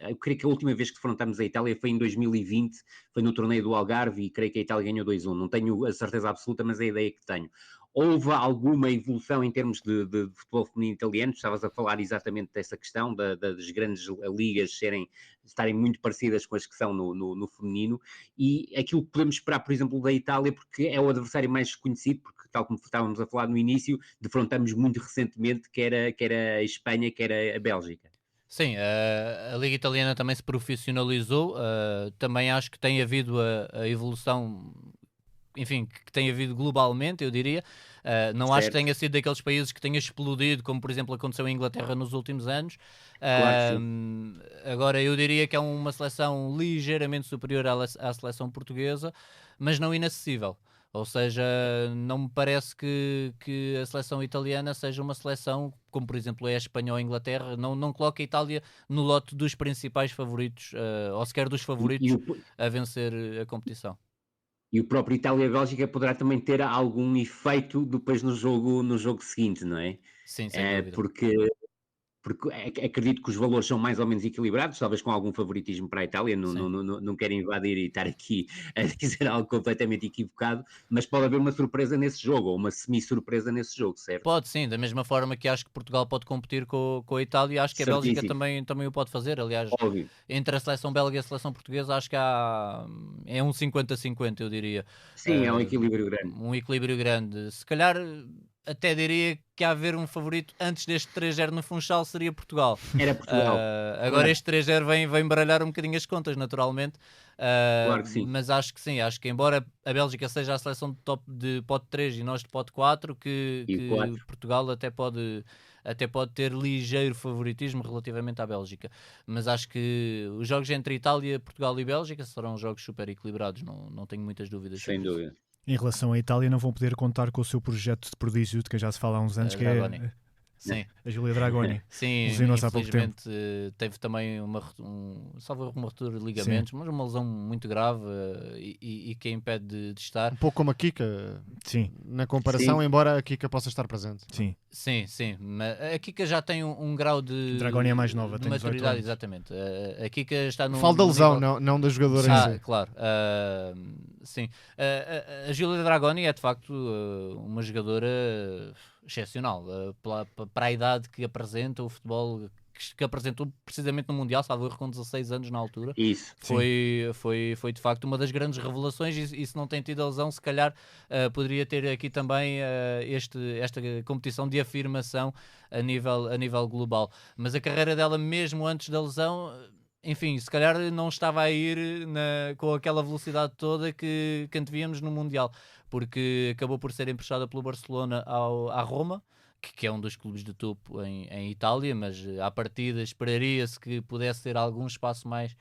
[SPEAKER 3] eu creio que a última vez que defrontámos a Itália foi em 2020, foi no torneio do Algarve, e creio que a Itália ganhou 2-1. Não tenho a certeza absoluta, mas é a ideia que tenho. Houve alguma evolução em termos de futebol feminino italiano? Estavas a falar exatamente dessa questão, das grandes ligas estarem muito parecidas com as que são no feminino, e aquilo que podemos esperar, por exemplo, da Itália, porque é o adversário mais conhecido, porque tal como estávamos a falar no início, defrontamos muito recentemente, quer a Espanha, quer a Bélgica.
[SPEAKER 4] Sim, a Liga Italiana também se profissionalizou, também acho que tem havido a evolução, enfim, que tem havido globalmente, eu diria. Não acho que tenha sido daqueles países que tenha explodido, como por exemplo aconteceu em Inglaterra nos últimos anos.
[SPEAKER 3] Claro que
[SPEAKER 4] agora, eu diria que é uma seleção ligeiramente superior à seleção portuguesa, mas não inacessível. Ou seja, não me parece que a seleção italiana seja uma seleção, como por exemplo é a Espanha ou a Inglaterra, não coloca a Itália no lote dos principais favoritos, ou sequer dos favoritos a vencer a competição.
[SPEAKER 3] E o próprio Itália-Bélgica poderá também ter algum efeito depois no jogo seguinte, não é?
[SPEAKER 4] Sim, sem dúvida.
[SPEAKER 3] Porque acredito que os valores são mais ou menos equilibrados, talvez com algum favoritismo para a Itália, não quero invadir e estar aqui a dizer algo completamente equivocado, mas pode haver uma surpresa nesse jogo, ou uma semi-surpresa nesse jogo, certo?
[SPEAKER 4] Pode sim, da mesma forma que acho que Portugal pode competir com a Itália, acho que a Bélgica também o pode fazer. Aliás,
[SPEAKER 3] óbvio,
[SPEAKER 4] entre a seleção belga e a seleção portuguesa acho que é um 50-50, eu diria.
[SPEAKER 3] Sim, é um equilíbrio grande.
[SPEAKER 4] Um equilíbrio grande. Se calhar até diria que a haver um favorito antes deste 3-0 no Funchal seria Portugal.
[SPEAKER 3] Era Portugal.
[SPEAKER 4] Agora este 3-0 vem baralhar um bocadinho as contas, naturalmente.
[SPEAKER 3] Claro que sim.
[SPEAKER 4] Mas acho que sim, acho que embora a Bélgica seja a seleção de pote 3 e nós de pote 4, que Portugal até pode ter ligeiro favoritismo relativamente à Bélgica. Mas acho que os jogos entre Itália, Portugal e Bélgica serão jogos super equilibrados, não tenho muitas dúvidas.
[SPEAKER 3] Sem dúvida.
[SPEAKER 1] Em relação à Itália, não vão poder contar com o seu projeto de prodígio, de que já se fala há uns anos, que é a Giulia Dragoni.
[SPEAKER 4] Sim, infelizmente teve também uma ruptura de ligamentos, mas uma lesão muito grave e que a impede de estar.
[SPEAKER 2] Um pouco como a Kika, na comparação, embora a Kika possa estar presente.
[SPEAKER 4] Sim. Mas a Kika já tem um grau de...
[SPEAKER 1] Dragoni é mais nova, tem 18 anos.
[SPEAKER 4] Exatamente. A Kika está no...
[SPEAKER 2] Fala da lesão, não da jogadora em si.
[SPEAKER 4] Claro. Sim. A Giulia Dragoni é de facto uma jogadora excepcional para a idade que apresenta, o futebol que apresentou precisamente no Mundial, salvo erro, com 16 anos na altura.
[SPEAKER 3] Isso.
[SPEAKER 4] Foi de facto uma das grandes revelações, e se não tem tido a lesão, se calhar poderia ter aqui também esta competição de afirmação a nível global. Mas a carreira dela, mesmo antes da lesão, enfim, se calhar não estava a ir com aquela velocidade toda que antevíamos no Mundial, porque acabou por ser emprestada pelo Barcelona à Roma, que é um dos clubes de topo em Itália, mas à partida esperaria-se que pudesse ter algum espaço mais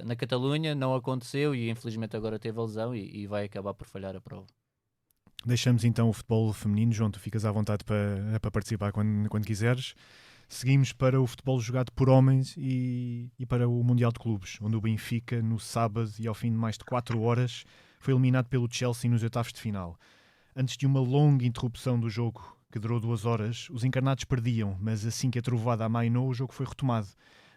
[SPEAKER 4] na Catalunha. Não aconteceu e infelizmente agora teve a lesão e vai acabar por falhar a prova.
[SPEAKER 1] Deixamos então o futebol feminino. João, tu ficas à vontade para participar quando quiseres. Seguimos para o futebol jogado por homens e para o Mundial de Clubes, onde o Benfica, no sábado e ao fim de mais de 4 horas, foi eliminado pelo Chelsea nos oitavos de final. Antes de uma longa interrupção do jogo, que durou 2 horas, os encarnados perdiam, mas assim que a trovada amainou, o jogo foi retomado.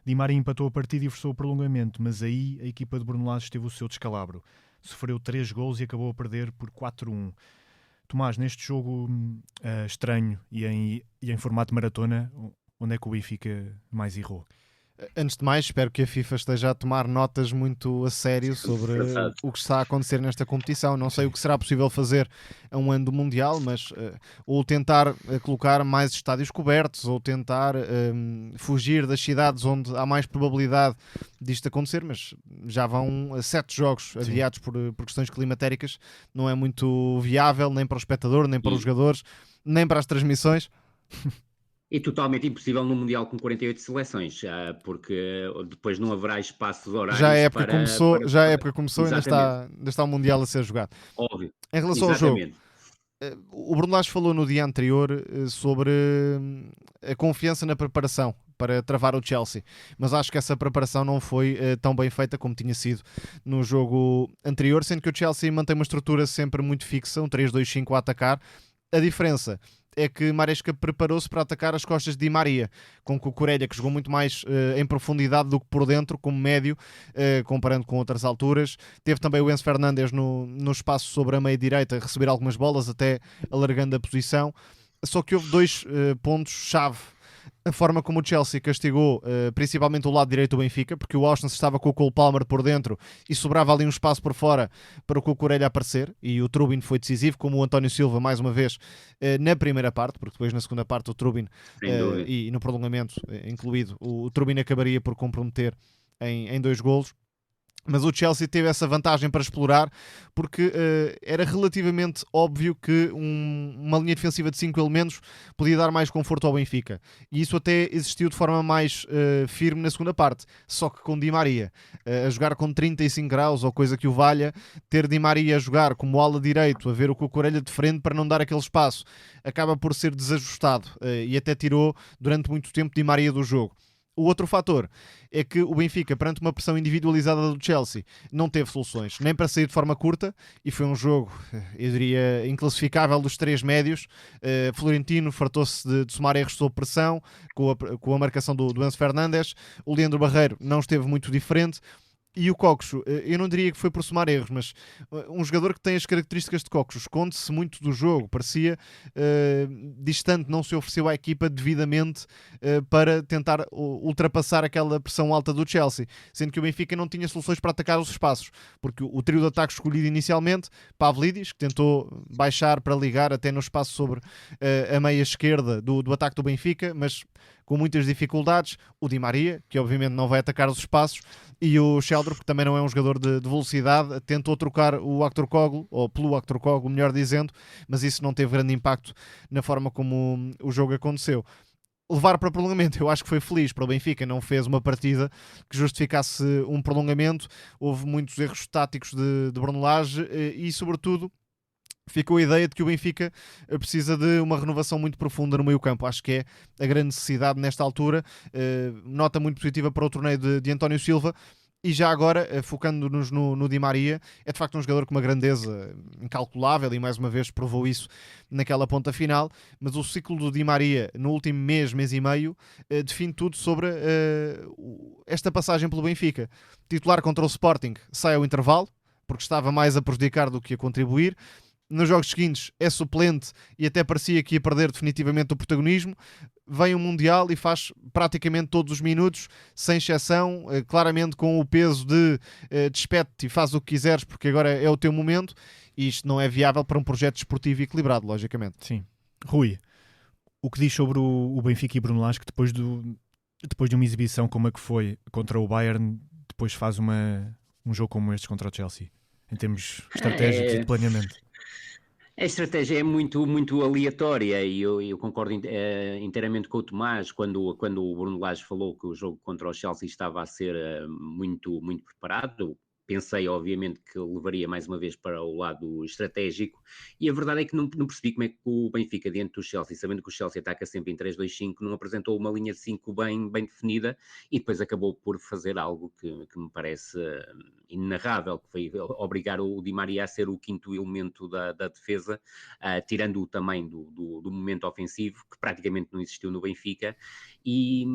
[SPEAKER 1] Di Maria empatou a partida e forçou o prolongamento, mas aí a equipa de Bruno Lage teve o seu descalabro. Sofreu 3 golos e acabou a perder por 4-1. Tomás, neste jogo estranho e em formato maratona, onde é que o Benfica mais errou?
[SPEAKER 2] Antes de mais, espero que a FIFA esteja a tomar notas muito a sério sobre o que está a acontecer nesta competição. Não sei o que será possível fazer a um ano do Mundial, mas ou tentar colocar mais estádios cobertos, ou tentar fugir das cidades onde há mais probabilidade disto acontecer, mas já vão 7 jogos adiados por questões climatéricas. Não é muito viável, nem para o espectador, nem para os jogadores, nem para as transmissões.
[SPEAKER 3] E totalmente impossível no Mundial com 48 seleções, porque depois não haverá espaços horários.
[SPEAKER 2] Já a época começou e ainda está o Mundial a ser jogado.
[SPEAKER 3] Óbvio.
[SPEAKER 2] Em relação ao jogo, o Bruno Lage falou no dia anterior sobre a confiança na preparação para travar o Chelsea, mas acho que essa preparação não foi tão bem feita como tinha sido no jogo anterior, sendo que o Chelsea mantém uma estrutura sempre muito fixa, um 3-2-5 a atacar. A diferença é que Maresca preparou-se para atacar as costas de Di Maria, com Cucurella, que jogou muito mais em profundidade do que por dentro, como médio, comparando com outras alturas. Teve também o Enzo Fernandes no espaço sobre a meia-direita, a receber algumas bolas, até alargando a posição. Só que houve 2 pontos-chave. A forma como o Chelsea castigou principalmente o lado direito do Benfica, porque o Austin estava com o Cole Palmer por dentro e sobrava ali um espaço por fora para o Cucurella aparecer, e o Trubin foi decisivo, como o António Silva mais uma vez na primeira parte, porque depois na segunda parte o Trubin e no prolongamento incluído, o Trubin acabaria por comprometer em 2 golos. Mas o Chelsea teve essa vantagem para explorar, porque era relativamente óbvio que uma linha defensiva de 5 elementos podia dar mais conforto ao Benfica. E isso até existiu de forma mais firme na segunda parte. Só que com Di Maria a jogar com 35 graus, ou coisa que o valha, ter Di Maria a jogar como ala direito, a ver o Cucurella de frente para não dar aquele espaço, acaba por ser desajustado e até tirou durante muito tempo Di Maria do jogo. O outro fator é que o Benfica, perante uma pressão individualizada do Chelsea, não teve soluções, nem para sair de forma curta, e foi um jogo, eu diria, inclassificável dos 3 médios. Florentino fartou-se de somar erros sob pressão, com a marcação do Enzo Fernandes. O Leandro Barreiro não esteve muito diferente. E o Coxo, eu não diria que foi por somar erros, mas um jogador que tem as características de Coxo, esconde-se muito do jogo, parecia distante, não se ofereceu à equipa devidamente para tentar ultrapassar aquela pressão alta do Chelsea, sendo que o Benfica não tinha soluções para atacar os espaços, porque o trio de ataque escolhido inicialmente, Pavlidis, que tentou baixar para ligar até no espaço sobre a meia esquerda do ataque do Benfica, mas com muitas dificuldades, o Di Maria, que obviamente não vai atacar os espaços, e o Sheldrop, que também não é um jogador de velocidade, tentou trocar o Aktürkoğlu, ou pelo Aktürkoğlu, melhor dizendo, mas isso não teve grande impacto na forma como o jogo aconteceu. Levar para prolongamento, eu acho que foi feliz para o Benfica, não fez uma partida que justificasse um prolongamento, houve muitos erros táticos de Bruno Lage e, sobretudo, ficou a ideia de que o Benfica precisa de uma renovação muito profunda no meio-campo. Acho que é a grande necessidade nesta altura. Nota muito positiva para o torneio de António Silva. E já agora, focando-nos no Di Maria, é de facto um jogador com uma grandeza incalculável e mais uma vez provou isso naquela ponta final. Mas o ciclo do Di Maria no último mês e meio, define tudo sobre esta passagem pelo Benfica. Titular contra o Sporting, sai ao intervalo, porque estava mais a prejudicar do que a contribuir. Nos jogos seguintes é suplente e até parecia que ia perder definitivamente o protagonismo. Vem o Mundial e faz praticamente todos os minutos, sem exceção, claramente com o peso de despede-te e faz o que quiseres porque agora é o teu momento, e isto não é viável para um projeto desportivo equilibrado, logicamente.
[SPEAKER 1] Sim. Rui, o que diz sobre o Benfica e Bruno Lage, que depois de uma exibição como a que foi contra o Bayern, depois faz um jogo como este contra o Chelsea, em termos estratégicos e de planeamento?
[SPEAKER 3] A estratégia é muito, muito aleatória e eu concordo inteiramente com o Tomás quando o Bruno Lage falou que o jogo contra o Chelsea estava a ser muito, muito preparado. pensei, obviamente, que levaria mais uma vez para o lado estratégico, e a verdade é que não percebi como é que o Benfica, diante do Chelsea, sabendo que o Chelsea ataca sempre em 3-2-5, não apresentou uma linha de 5 bem definida, e depois acabou por fazer algo que me parece inenarrável, que foi obrigar o Di Maria a ser o quinto elemento da defesa, tirando-o também do momento ofensivo, que praticamente não existiu no Benfica, e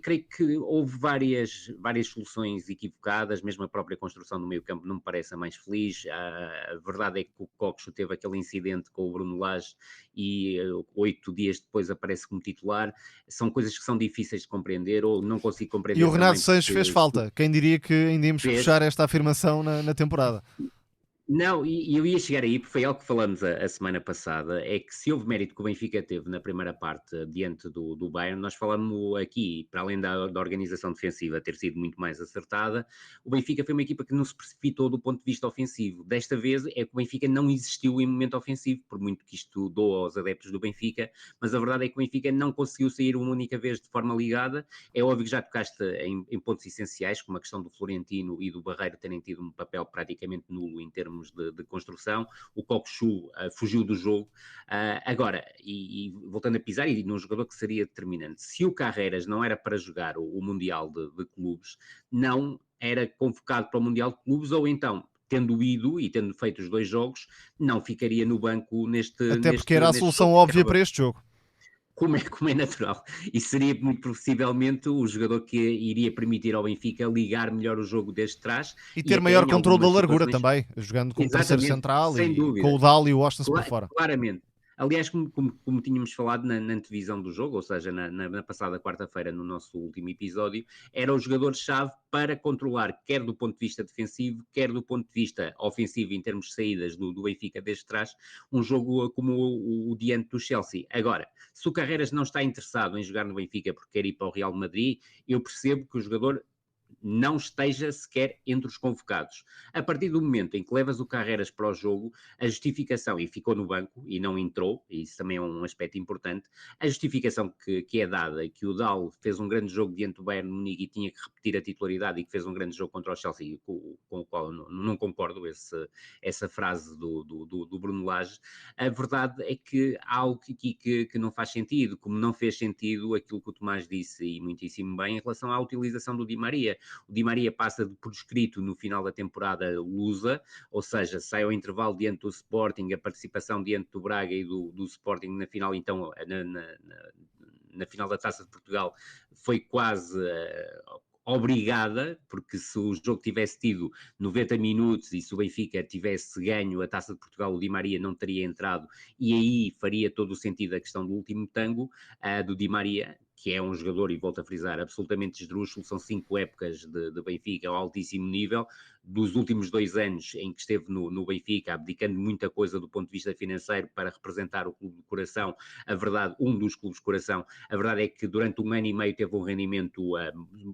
[SPEAKER 3] creio que houve várias soluções equivocadas, mesmo a própria construção do meio campo não me parece a mais feliz. A verdade é que o Coxo teve aquele incidente com o Bruno Lage e 8 dias depois aparece como titular. São coisas que são difíceis de compreender, ou não consigo compreender.
[SPEAKER 2] E o Renato
[SPEAKER 3] também
[SPEAKER 2] Sanches fez falta. Quem diria que ainda íamos puxar esta afirmação na temporada?
[SPEAKER 3] Não, e eu ia chegar aí, porque foi algo que falamos a semana passada, é que se houve mérito que o Benfica teve na primeira parte diante do Bayern, nós falamos aqui, para além da organização defensiva ter sido muito mais acertada, o Benfica foi uma equipa que não se precipitou do ponto de vista ofensivo. Desta vez é que o Benfica não existiu em momento ofensivo, por muito que isto doa aos adeptos do Benfica, mas a verdade é que o Benfica não conseguiu sair uma única vez de forma ligada. É óbvio que já tocaste em pontos essenciais, como a questão do Florentino e do Barreiro terem tido um papel praticamente nulo em termos de construção. O Coxu fugiu do jogo. Agora, e voltando a pisar, e num jogador que seria determinante, se o Carreiras não era para jogar o Mundial de Clubes, não era convocado para o Mundial de Clubes, ou então, tendo ido e tendo feito os 2 jogos, não ficaria no banco
[SPEAKER 2] Até porque era a solução óbvia para este jogo.
[SPEAKER 3] Como é natural. E seria muito possivelmente o jogador que iria permitir ao Benfica ligar melhor o jogo desde trás.
[SPEAKER 2] E ter maior controle da largura também, jogando como terceiro central e com o Dal e o Austin por fora.
[SPEAKER 3] Claramente. Aliás, como tínhamos falado na antevisão do jogo, ou seja, na passada quarta-feira, no nosso último episódio, era o jogador-chave para controlar, quer do ponto de vista defensivo, quer do ponto de vista ofensivo, em termos de saídas do Benfica desde trás, um jogo como o diante do Chelsea. Agora, se o Carreiras não está interessado em jogar no Benfica porque quer ir para o Real Madrid, eu percebo que o jogador não esteja sequer entre os convocados. A partir do momento em que levas o Carreiras para o jogo, a justificação, e ficou no banco e não entrou, e isso também é um aspecto importante, a justificação que é dada, que o Dal fez um grande jogo diante do Bayern Munique e tinha que repetir a titularidade e que fez um grande jogo contra o Chelsea, com o qual não concordo, essa frase do Bruno Lage. A verdade é que há algo aqui que não faz sentido, como não fez sentido aquilo que o Tomás disse, e muitíssimo bem, em relação à utilização do Di Maria. O Di Maria passa por escrito no final da temporada lusa, ou seja, sai ao intervalo diante do Sporting, a participação diante do Braga e do Sporting na final, então, na final da Taça de Portugal, foi quase obrigada, porque se o jogo tivesse tido 90 minutos e se o Benfica tivesse ganho a Taça de Portugal, o Di Maria não teria entrado, e aí faria todo o sentido a questão do último tango, do Di Maria, que é um jogador, e volto a frisar, absolutamente esdrúxulo. São 5 épocas de Benfica ao altíssimo nível, dos últimos 2 anos em que esteve no Benfica, abdicando muita coisa do ponto de vista financeiro para representar o clube de coração, a verdade, um dos clubes de coração. A verdade é que durante 1 ano e meio teve um rendimento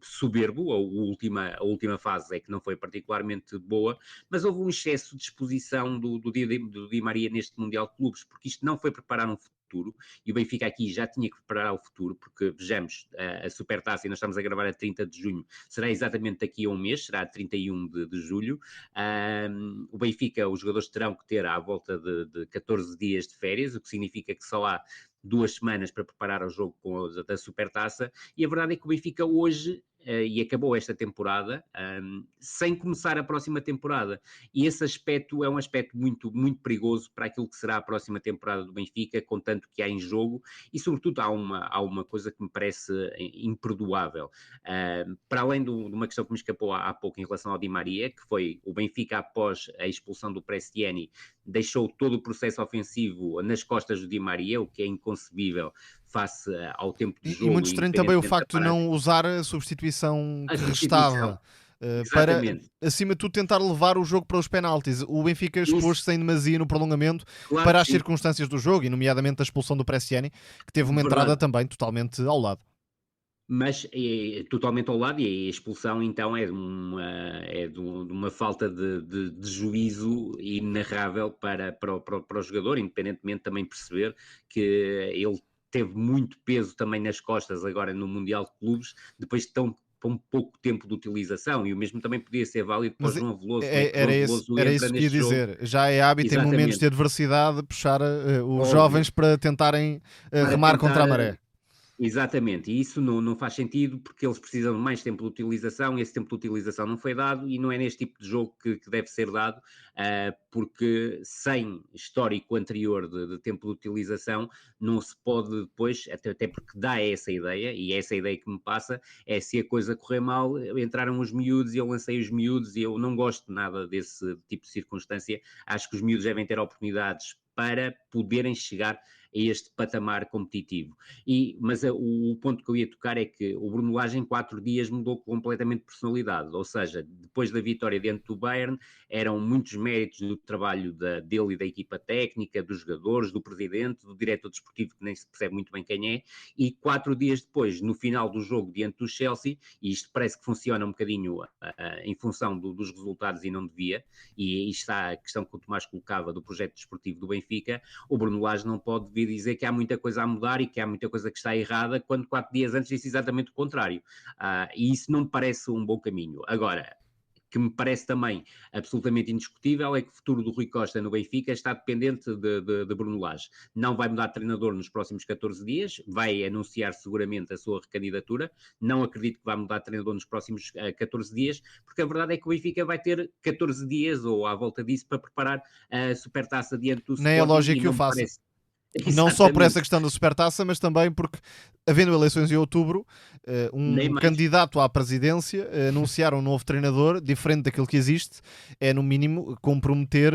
[SPEAKER 3] soberbo. A última fase é que não foi particularmente boa, mas houve um excesso de exposição do Di Maria neste Mundial de Clubes, porque isto não foi preparar um futuro, e o Benfica aqui já tinha que preparar o futuro, porque vejamos, a Supertaça, e nós estamos a gravar a 30 de junho, será exatamente daqui a um mês, será 31 de julho. O Benfica, os jogadores terão que ter à volta de 14 dias de férias, o que significa que só há 2 semanas para preparar o jogo da Supertaça, e a verdade é que o Benfica hoje, e acabou esta temporada, sem começar a próxima temporada, e esse aspecto é um aspecto muito, muito perigoso para aquilo que será a próxima temporada do Benfica, contanto que há em jogo, e sobretudo há uma coisa que me parece imperdoável, para além de uma questão que me escapou há pouco em relação ao Di Maria, que foi o Benfica, após a expulsão do Prestiani, deixou todo o processo ofensivo nas costas do Di Maria, o que é inconcebível face ao tempo de jogo.
[SPEAKER 2] E muito estranho também o facto de não usar a substituição que restava. Para, acima de tudo, tentar levar o jogo para os penaltis. O Benfica expôs-se em demasia no prolongamento, claro, para as circunstâncias do jogo, e nomeadamente a expulsão do Prestiani, que teve uma entrada também totalmente ao lado.
[SPEAKER 3] Mas é totalmente ao lado, e a expulsão então é de uma falta de juízo inenarrável para o jogador, independentemente também perceber que ele teve muito peso também nas costas agora no Mundial de Clubes, depois de tão um pouco tempo de utilização, e o mesmo também podia ser válido para o
[SPEAKER 2] Mas
[SPEAKER 3] João Veloso.
[SPEAKER 2] era isso que ia dizer. Já é hábito em momentos de adversidade puxar os jovens para tentarem remar contra a maré.
[SPEAKER 3] Exatamente, e isso não faz sentido porque eles precisam de mais tempo de utilização, e esse tempo de utilização não foi dado, e não é neste tipo de jogo que deve ser dado, porque sem histórico anterior de tempo de utilização não se pode depois, até porque dá essa ideia, e é essa ideia que me passa, é se a coisa correr mal, entraram os miúdos e eu lancei os miúdos, e eu não gosto nada desse tipo de circunstância. Acho que os miúdos devem ter oportunidades para poderem chegar a este patamar competitivo. Mas o ponto que eu ia tocar é que o Bruno Lage em 4 dias mudou completamente de personalidade, ou seja, depois da vitória diante do Bayern, eram muitos méritos do trabalho dele e da equipa técnica, dos jogadores, do presidente, do diretor desportivo, que nem se percebe muito bem quem é, e 4 dias depois, no final do jogo diante do Chelsea, e isto parece que funciona um bocadinho em função dos resultados e não devia, e aí está a questão que o Tomás colocava do projeto desportivo do Benfica. O Bruno Lage não pode vir dizer que há muita coisa a mudar e que há muita coisa que está errada, quando 4 dias antes disse exatamente o contrário. E isso não me parece um bom caminho. Agora, que me parece também absolutamente indiscutível é que o futuro do Rui Costa no Benfica está dependente de Bruno Lage. Não vai mudar de treinador nos próximos 14 dias, vai anunciar seguramente a sua recandidatura. Não acredito que vá mudar de treinador nos próximos 14 dias, porque a verdade é que o Benfica vai ter 14 dias ou à volta disso para preparar a Supertaça diante do Sporting.
[SPEAKER 2] Nem é lógico que o faça.
[SPEAKER 3] Parece...
[SPEAKER 2] Não só por essa questão da Supertaça, mas também porque, havendo eleições em outubro, um candidato à presidência anunciar um novo treinador, diferente daquilo que existe, é no mínimo comprometer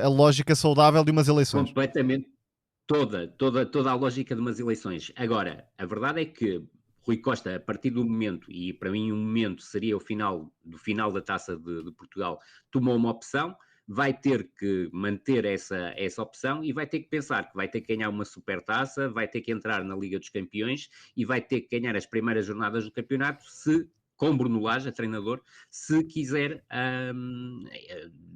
[SPEAKER 2] a lógica saudável de umas eleições.
[SPEAKER 3] Completamente. Toda a lógica de umas eleições. Agora, a verdade é que Rui Costa, a partir do momento, e para mim um momento seria o final da Taça de Portugal, tomou uma opção, vai ter que manter essa opção e vai ter que pensar que vai ter que ganhar uma supertaça, vai ter que entrar na Liga dos Campeões e vai ter que ganhar as primeiras jornadas do campeonato com Bruno Lage, a treinador, se quiser,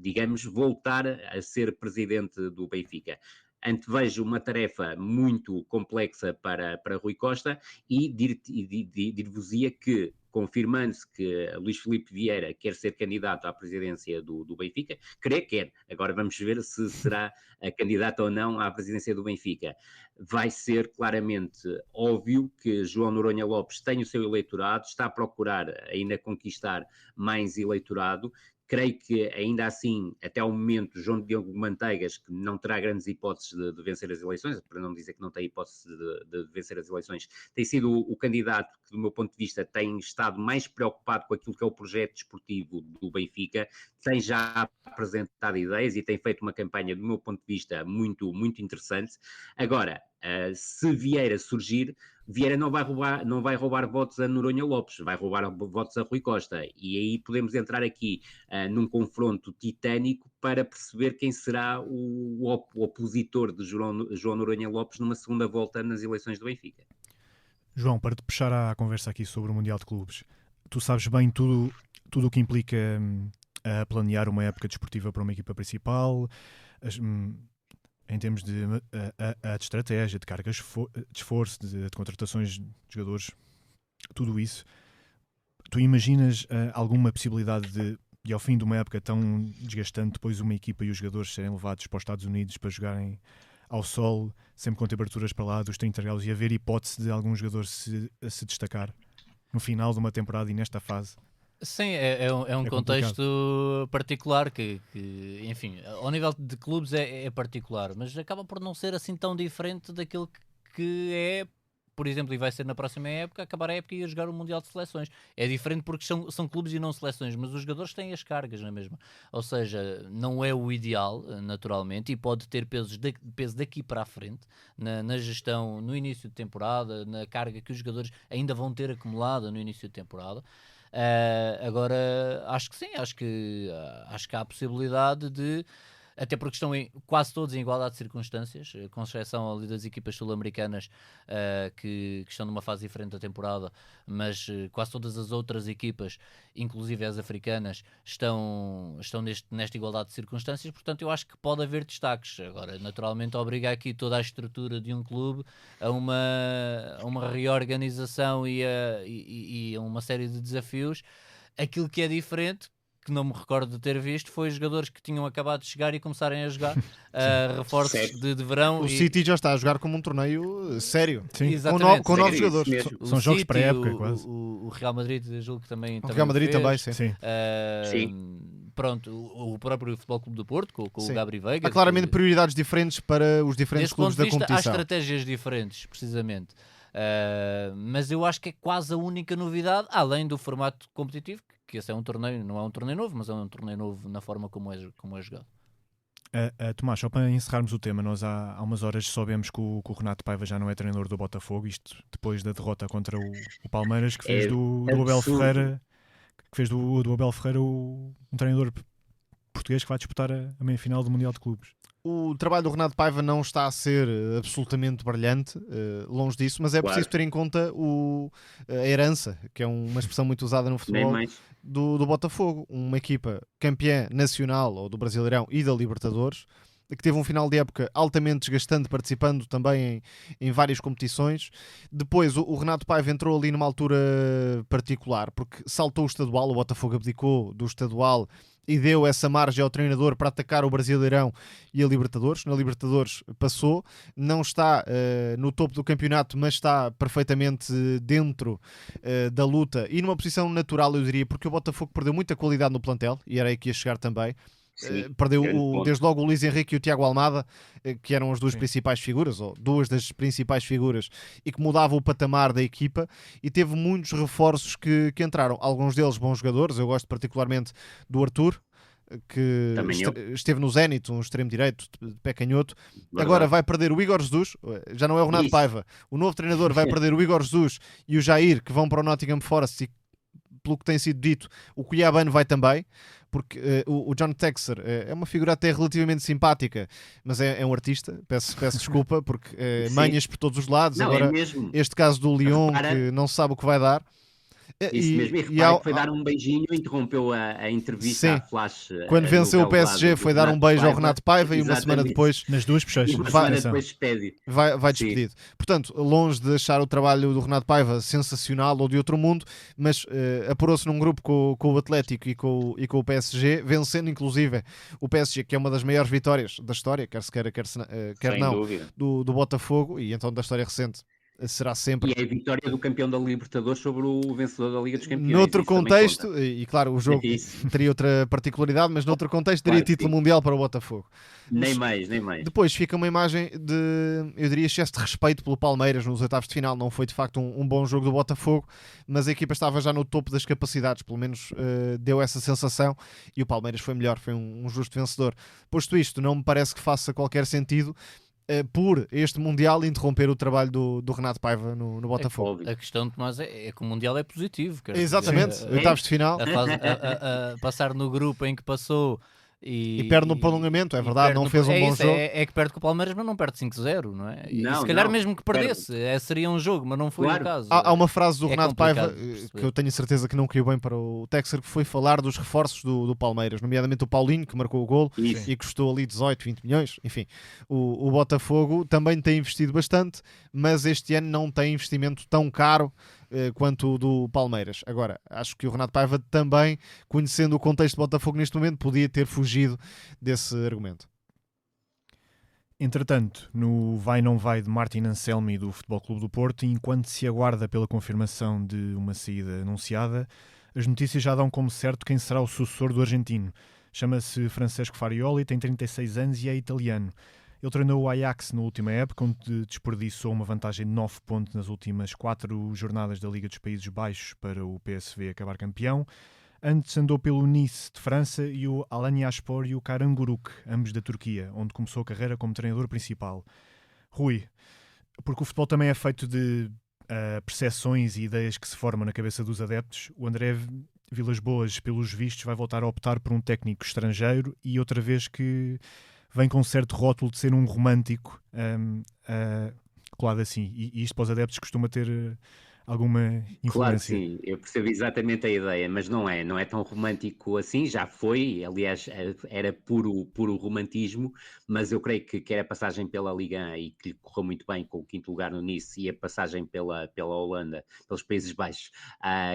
[SPEAKER 3] digamos, voltar a ser presidente do Benfica. Antevejo uma tarefa muito complexa para Rui Costa e dir-vos-ia que, confirmando-se que Luís Filipe Vieira quer ser candidato à presidência do Benfica, quer. Agora vamos ver se será candidato ou não à presidência do Benfica. Vai ser claramente óbvio que João Noronha Lopes tem o seu eleitorado, está a procurar ainda conquistar mais eleitorado. Creio que, ainda assim, até ao momento, João Diogo Manteigas, que não terá grandes hipóteses de vencer as eleições, para não dizer que não tem hipótese de vencer as eleições, tem sido o candidato que, do meu ponto de vista, tem estado mais preocupado com aquilo que é o projeto desportivo do Benfica, tem já apresentado ideias e tem feito uma campanha, do meu ponto de vista, muito, muito interessante. Agora, se Vieira surgir, Vieira não vai roubar votos a Noronha Lopes, vai roubar votos a Rui Costa, e aí podemos entrar aqui num confronto titânico para perceber quem será o opositor de João Noronha Lopes numa segunda volta nas eleições do Benfica.
[SPEAKER 1] João, para te puxar a conversa aqui sobre o Mundial de Clubes, tu sabes bem tudo o que implica a planear uma época desportiva para uma equipa principal, em termos de estratégia, de cargas de esforço, de contratações de jogadores, tudo isso. Tu imaginas alguma possibilidade de, ao fim de uma época tão desgastante, depois uma equipa e os jogadores serem levados para os Estados Unidos para jogarem ao sol, sempre com temperaturas para lá dos 30 graus, e haver hipótese de algum jogador se destacar no final de uma temporada e nesta fase?
[SPEAKER 4] Sim, é um contexto particular que, enfim, ao nível de clubes é particular, mas acaba por não ser assim tão diferente daquilo que é, por exemplo, e vai ser na próxima época, acabar a época e ir jogar o Mundial de Seleções. É diferente porque são clubes e não seleções, mas os jogadores têm as cargas na mesma. Ou seja, não é o ideal, naturalmente, e pode ter peso daqui para a frente, na gestão, no início de temporada, na carga que os jogadores ainda vão ter acumulada no início de temporada. Agora, acho que sim, acho que há a possibilidade de até porque estão quase todos em igualdade de circunstâncias, com exceção ali das equipas sul-americanas que estão numa fase diferente da temporada, mas quase todas as outras equipas, inclusive as africanas, estão nesta igualdade de circunstâncias. Portanto, eu acho que pode haver destaques. Agora, naturalmente, obriga aqui toda a estrutura de um clube a uma reorganização e a uma série de desafios. Aquilo que é diferente, que não me recordo de ter visto, foi os jogadores que tinham acabado de chegar e começarem a jogar reforços de verão.
[SPEAKER 2] O City já está a jogar como um torneio sério.
[SPEAKER 1] Sim.
[SPEAKER 2] Com novos jogadores.
[SPEAKER 1] São jogos pré-época, quase.
[SPEAKER 4] O Real Madrid, julgo que também.
[SPEAKER 2] O Real Madrid também, sim.
[SPEAKER 3] Sim.
[SPEAKER 4] Pronto, o próprio Futebol Clube do Porto, com o Gabri Veiga.
[SPEAKER 2] Há claramente prioridades diferentes para os diferentes clubes da competição.
[SPEAKER 4] Há estratégias diferentes, precisamente. Mas eu acho que é quase a única novidade, além do formato competitivo, que esse é um torneio, não é um torneio novo, mas é um torneio novo na forma como é jogado.
[SPEAKER 1] Tomás, só para encerrarmos o tema, nós há umas horas soubemos que o Renato Paiva já não é treinador do Botafogo, isto depois da derrota contra o Palmeiras, que fez do Abel Ferreira, um treinador português que vai disputar a meia-final do Mundial de Clubes.
[SPEAKER 2] O trabalho do Renato Paiva não está a ser absolutamente brilhante, longe disso, mas é preciso ter em conta a herança, que é uma expressão muito usada no futebol, do Botafogo. Uma equipa campeã nacional ou do Brasileirão e da Libertadores, que teve um final de época altamente desgastante, participando também em várias competições. Depois o Renato Paiva entrou ali numa altura particular, porque saltou o estadual, o Botafogo abdicou do estadual e deu essa margem ao treinador para atacar o Brasileirão e a Libertadores. Na Libertadores passou, não está no topo do campeonato, mas está perfeitamente dentro da luta e numa posição natural, eu diria, porque o Botafogo perdeu muita qualidade no plantel, e era aí que ia chegar também. Perdeu desde logo o Luís Henrique e o Tiago Almada, que eram as duas principais figuras, ou duas das principais figuras, e que mudavam o patamar da equipa, e teve muitos reforços que entraram, alguns deles bons jogadores. Eu gosto particularmente do Arthur, que esteve no Zenit, um extremo direito de pé canhoto. Agora vai perder o Igor Jesus, já não é o Renato Paiva, o novo treinador vai perder o Igor Jesus e o Jair, que vão para o Nottingham Forest, e pelo que tem sido dito, o Cuiabano vai também, porque o John Texer é uma figura até relativamente simpática, mas é um artista. Peço desculpa, porque manhas por todos os lados.
[SPEAKER 3] Não,
[SPEAKER 2] agora, este caso do Lyon, que não se sabe o que vai dar.
[SPEAKER 3] Isso mesmo, e repara que foi dar um beijinho, interrompeu a entrevista à Flash.
[SPEAKER 2] Quando venceu o PSG, foi dar um beijo ao Renato Paiva, e uma semana depois,
[SPEAKER 1] nas duas bochechas,
[SPEAKER 2] vai despedido. Portanto, longe de achar o trabalho do Renato Paiva sensacional ou de outro mundo, mas apurou-se num grupo com o Atlético e com o PSG, vencendo inclusive o PSG, que é uma das maiores vitórias da história, quer se queira, quer não, do Botafogo, e então da história recente. Será sempre.
[SPEAKER 3] E é a vitória do campeão da Libertadores sobre o vencedor da Liga dos Campeões.
[SPEAKER 2] Noutro contexto, e claro, o jogo teria outra particularidade, mas noutro contexto teria título mundial para o Botafogo.
[SPEAKER 3] Nem mais.
[SPEAKER 2] Depois fica uma imagem de, eu diria, excesso de respeito pelo Palmeiras nos oitavos de final. Não foi de facto um bom jogo do Botafogo, mas a equipa estava já no topo das capacidades, pelo menos deu essa sensação, e o Palmeiras foi melhor, foi um justo vencedor. Posto isto, não me parece que faça qualquer sentido por este Mundial interromper o trabalho do Renato Paiva no Botafogo.
[SPEAKER 4] A questão de nós é que o Mundial é positivo.
[SPEAKER 2] Exatamente, oitavos de final.
[SPEAKER 4] A passar no grupo em que passou
[SPEAKER 2] e perde no prolongamento, é verdade, não fez um bom jogo.
[SPEAKER 4] É que perde com o Palmeiras, mas não perde 5-0, não é? E se calhar mesmo que perdesse, seria um jogo, mas não foi o caso.
[SPEAKER 2] Há uma frase do Renato Paiva que eu tenho certeza que não caiu bem para o Texer, que foi falar dos reforços do Palmeiras, nomeadamente o Paulinho, que marcou o gol e custou ali 18, 20 milhões. Enfim, o Botafogo também tem investido bastante, mas este ano não tem investimento tão caro quanto o do Palmeiras. Agora, acho que o Renato Paiva também, conhecendo o contexto do Botafogo neste momento, podia ter fugido desse argumento.
[SPEAKER 1] Entretanto, no vai-não vai de Martin Anselmi do Futebol Clube do Porto, enquanto se aguarda pela confirmação de uma saída anunciada, as notícias já dão como certo quem será o sucessor do argentino. Chama-se Francesco Farioli, tem 36 anos e é italiano. Ele treinou o Ajax na última época, onde desperdiçou uma vantagem de 9 pontos nas últimas 4 jornadas da Liga dos Países Baixos para o PSV acabar campeão. Antes andou pelo Nice de França e o Alanyaspor e o Karagümrük, ambos da Turquia, onde começou a carreira como treinador principal. Rui, porque o futebol também é feito de percepções e ideias que se formam na cabeça dos adeptos, o André Vilas Boas, pelos vistos, vai voltar a optar por um técnico estrangeiro e outra vez que vem com um certo rótulo de ser um romântico, colado assim. E isto para os adeptos costuma ter alguma influência.
[SPEAKER 3] Claro que sim, eu percebo exatamente a ideia, mas não é tão romântico assim, já foi, aliás, era puro romantismo, mas eu creio que quer a passagem pela Liga 1 e que lhe correu muito bem com o 5º lugar no Nice e a passagem pela Holanda, pelos Países Baixos,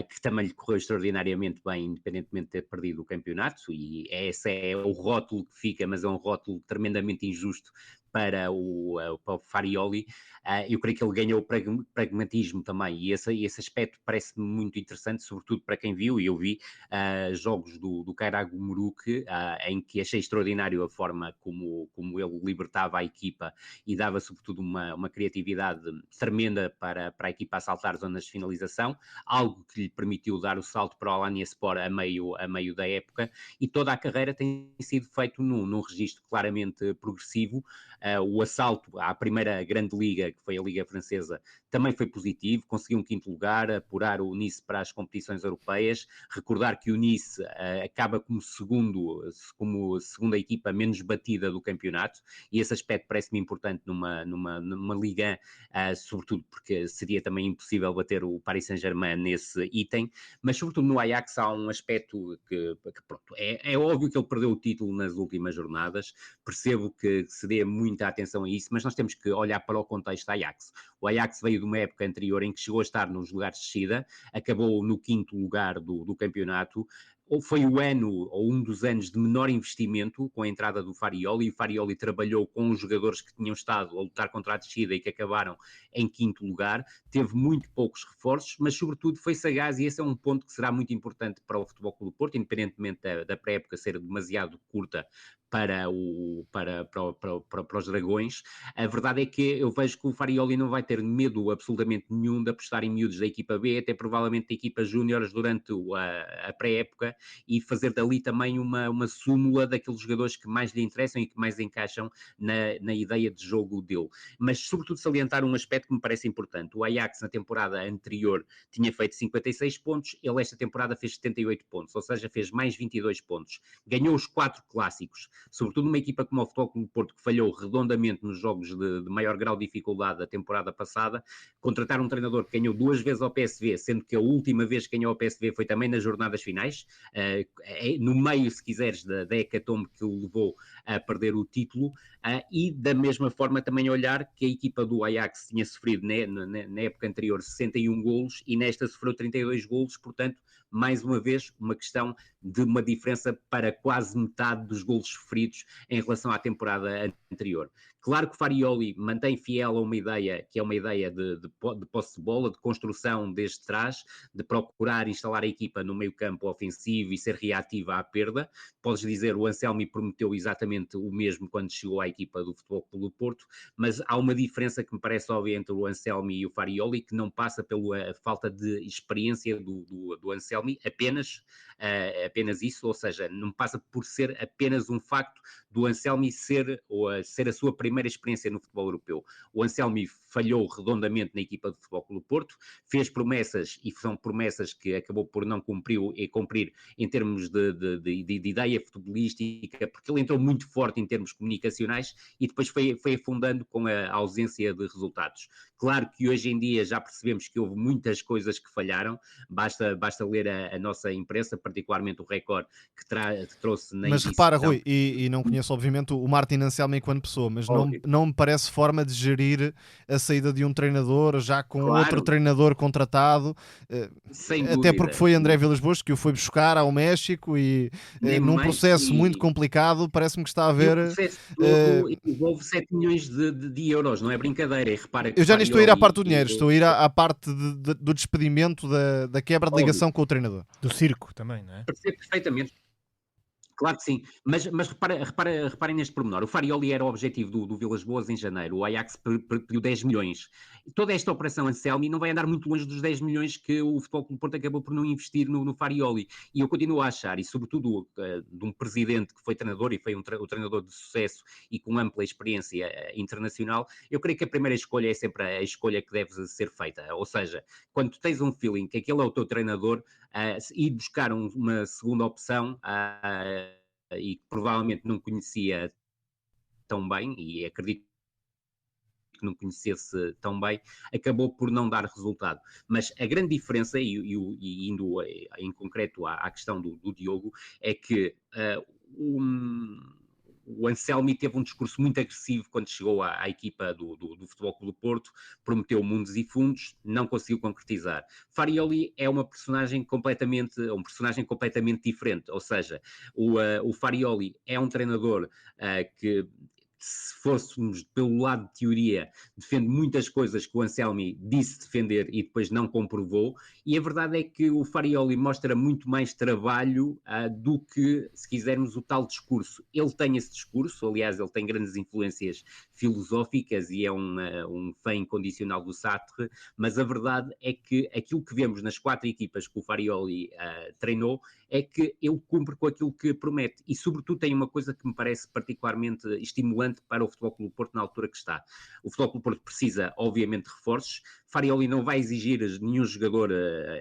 [SPEAKER 3] que também lhe correu extraordinariamente bem, independentemente de ter perdido o campeonato, e esse é o rótulo que fica, mas é um rótulo tremendamente injusto para o Farioli. Eu creio que ele ganhou pragmatismo também, e esse aspecto parece-me muito interessante, sobretudo para quem viu, e eu vi jogos do Karagümrük, em que achei extraordinário a forma como ele libertava a equipa e dava sobretudo uma criatividade tremenda para a equipa a saltar zonas de finalização, algo que lhe permitiu dar o salto para o Alanyaspor a meio da época, e toda a carreira tem sido feito num registro claramente progressivo. O assalto à primeira grande liga, que foi a Liga Francesa, também foi positivo, conseguiu um 5º lugar, apurar o Nice para as competições europeias, recordar que o Nice acaba como segunda equipa menos batida do campeonato, e esse aspecto parece-me importante numa Liga, sobretudo porque seria também impossível bater o Paris Saint-Germain nesse item, mas sobretudo no Ajax há um aspecto que pronto, é óbvio que ele perdeu o título nas últimas jornadas, percebo que se dê muita atenção a isso, mas nós temos que olhar para o contexto da Ajax. O Ajax veio de uma época anterior em que chegou a estar nos lugares de descida, acabou no 5º lugar do campeonato, ou foi o ano, ou um dos anos de menor investimento com a entrada do Farioli, e o Farioli trabalhou com os jogadores que tinham estado a lutar contra a descida e que acabaram em 5º lugar, teve muito poucos reforços, mas sobretudo foi sagaz, e esse é um ponto que será muito importante para o Futebol Clube do Porto, independentemente da pré-época ser demasiado curta para os Dragões. A verdade é que eu vejo que o Farioli não vai ter medo absolutamente nenhum de apostar em miúdos da equipa B, até provavelmente da equipa júniores durante a pré-época, e fazer dali também uma súmula daqueles jogadores que mais lhe interessam e que mais encaixam na ideia de jogo dele. Mas sobretudo salientar um aspecto que me parece importante. O Ajax na temporada anterior tinha feito 56 pontos, ele esta temporada fez 78 pontos, ou seja, fez mais 22 pontos. Ganhou os 4 clássicos, sobretudo numa equipa como o Futebol Clube do Porto, que falhou redondamente nos jogos de maior grau de dificuldade da temporada passada. Contratar um treinador que ganhou 2 vezes ao PSV, sendo que a última vez que ganhou ao PSV foi também nas jornadas finais, no meio, se quiseres, da hecatombe que o levou a perder o título, e da mesma forma também olhar que a equipa do Ajax tinha sofrido na época anterior 61 golos e nesta sofreu 32 golos, portanto, mais uma vez, uma questão de uma diferença para quase metade dos golos sofridos em relação à temporada anterior. Claro que o Farioli mantém fiel a uma ideia, que é uma ideia de posse de bola, de construção desde trás, de procurar instalar a equipa no meio campo ofensivo e ser reativa à perda. Podes dizer, o Anselmi prometeu exatamente o mesmo quando chegou à equipa do Futebol Clube do Porto, mas há uma diferença que me parece óbvia entre o Anselmi e o Farioli, que não passa pela falta de experiência do Anselmi, apenas isso, ou seja, não passa por ser apenas um facto do Anselmi ser a sua primeira experiência no futebol europeu. O Anselmi falhou redondamente na equipa do Futebol Clube do Porto, fez promessas, e são promessas que acabou por não cumprir em termos de ideia futebolística, porque ele entrou muito forte em termos comunicacionais e depois foi afundando com a ausência de resultados. Claro que hoje em dia já percebemos que houve muitas coisas que falharam, basta ler a nossa imprensa, particularmente o Record, que trouxe na
[SPEAKER 2] Mas repara, Rui, e não conheço obviamente o Martin Anselmi enquanto pessoa, mas não me parece forma de gerir a saída de um treinador já com outro treinador contratado, até porque foi André Vilas Boas que o foi buscar ao México e num processo muito complicado, parece-me que está a haver...
[SPEAKER 3] O processo todo envolve 7 milhões de euros, não é brincadeira, e repara que
[SPEAKER 2] eu já nem estou a ir à parte do dinheiro, estou a ir à parte do despedimento, da quebra de ligação com o treinador.
[SPEAKER 1] Do circo também, não é?
[SPEAKER 3] Percebo perfeitamente. Claro que sim, mas reparem neste pormenor. O Farioli era o objetivo do Vilas Boas em janeiro. O Ajax pediu 10 milhões. Toda esta operação Anselmi não vai andar muito longe dos 10 milhões que o Futebol Clube do Porto acabou por não investir no Farioli. E eu continuo a achar, e sobretudo de um presidente que foi treinador e foi o treinador de sucesso e com ampla experiência internacional, eu creio que a primeira escolha é sempre a escolha que deve ser feita. Ou seja, quando tu tens um feeling que aquele é o teu treinador, ir buscar uma segunda opção e que provavelmente não conhecia tão bem, e acredito que não conhecesse tão bem, acabou por não dar resultado. Mas a grande diferença, e indo em concreto à questão do Diogo, é que o Anselmi teve um discurso muito agressivo quando chegou à equipa do Futebol Clube do Porto, prometeu mundos e fundos, não conseguiu concretizar. Farioli é um personagem completamente diferente, ou seja, o Farioli é um treinador que, se fôssemos pelo lado de teoria, defende muitas coisas que o Anselmi disse defender e depois não comprovou, e a verdade é que o Farioli mostra muito mais trabalho do que, se quisermos, o tal discurso. Ele tem esse discurso, aliás, ele tem grandes influências filosóficas e é um fã incondicional do Sartre, mas a verdade é que aquilo que vemos nas 4 equipas que o Farioli treinou é que ele cumpre com aquilo que promete, e sobretudo tem uma coisa que me parece particularmente estimulante para o Futebol Clube do Porto na altura que está. O Futebol Clube do Porto precisa, obviamente, de reforços. Farioli não vai exigir nenhum jogador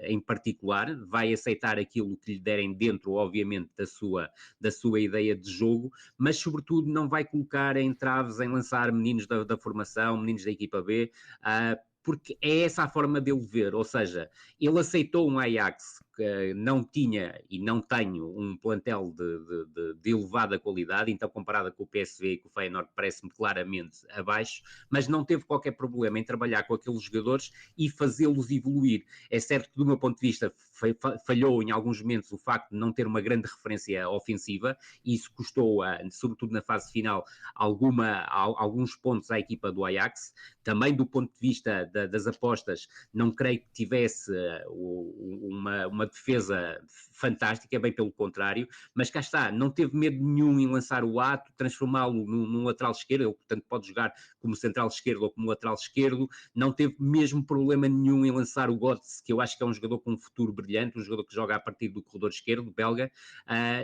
[SPEAKER 3] em particular, vai aceitar aquilo que lhe derem dentro, obviamente, da sua ideia de jogo, mas, sobretudo, não vai colocar entraves em lançar meninos da formação, meninos da equipa B, porque é essa a forma dele ver, ou seja, ele aceitou um Ajax que não tinha e não tem um plantel de elevada qualidade, então comparada com o PSV e com o Feyenoord parece-me claramente abaixo, mas não teve qualquer problema em trabalhar com aqueles jogadores e fazê-los evoluir. É certo que, do meu ponto de vista, falhou em alguns momentos o facto de não ter uma grande referência ofensiva, e isso custou, sobretudo na fase final, alguns pontos à equipa do Ajax. Também do ponto de vista das apostas, não creio que tivesse uma defesa fantástica, bem pelo contrário, mas cá está, não teve medo nenhum em lançar o ato, transformá-lo num lateral esquerdo, ele portanto pode jogar como central esquerdo ou como lateral esquerdo, não teve mesmo problema nenhum em lançar o Götze, que eu acho que é um jogador com um futuro brilhante, um jogador que joga a partir do corredor esquerdo, belga,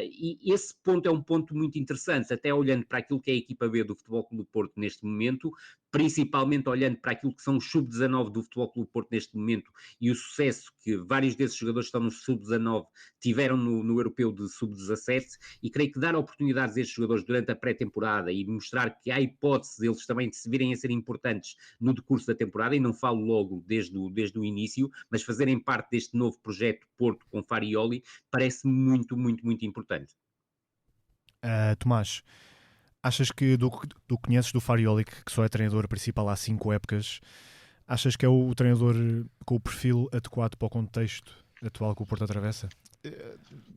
[SPEAKER 3] e esse ponto é um ponto muito interessante, até olhando para aquilo que é a equipa B do Futebol Clube do Porto neste momento, principalmente olhando para aquilo que são os sub-19 do Futebol Clube do Porto neste momento e o sucesso que vários desses jogadores que estão no sub-19 tiveram no europeu de sub-17, e creio que dar oportunidades a estes jogadores durante a pré-temporada e mostrar que há hipótese deles também de se virem a ser importantes no decurso da temporada, e não falo logo desde o início, mas fazerem parte deste novo projeto Porto com Farioli, parece muito, muito, muito importante.
[SPEAKER 1] Tomás, achas que do que conheces do Farioli, que só é treinador principal há 5 épocas, achas que é o treinador com o perfil adequado para o contexto atual que o Porto atravessa?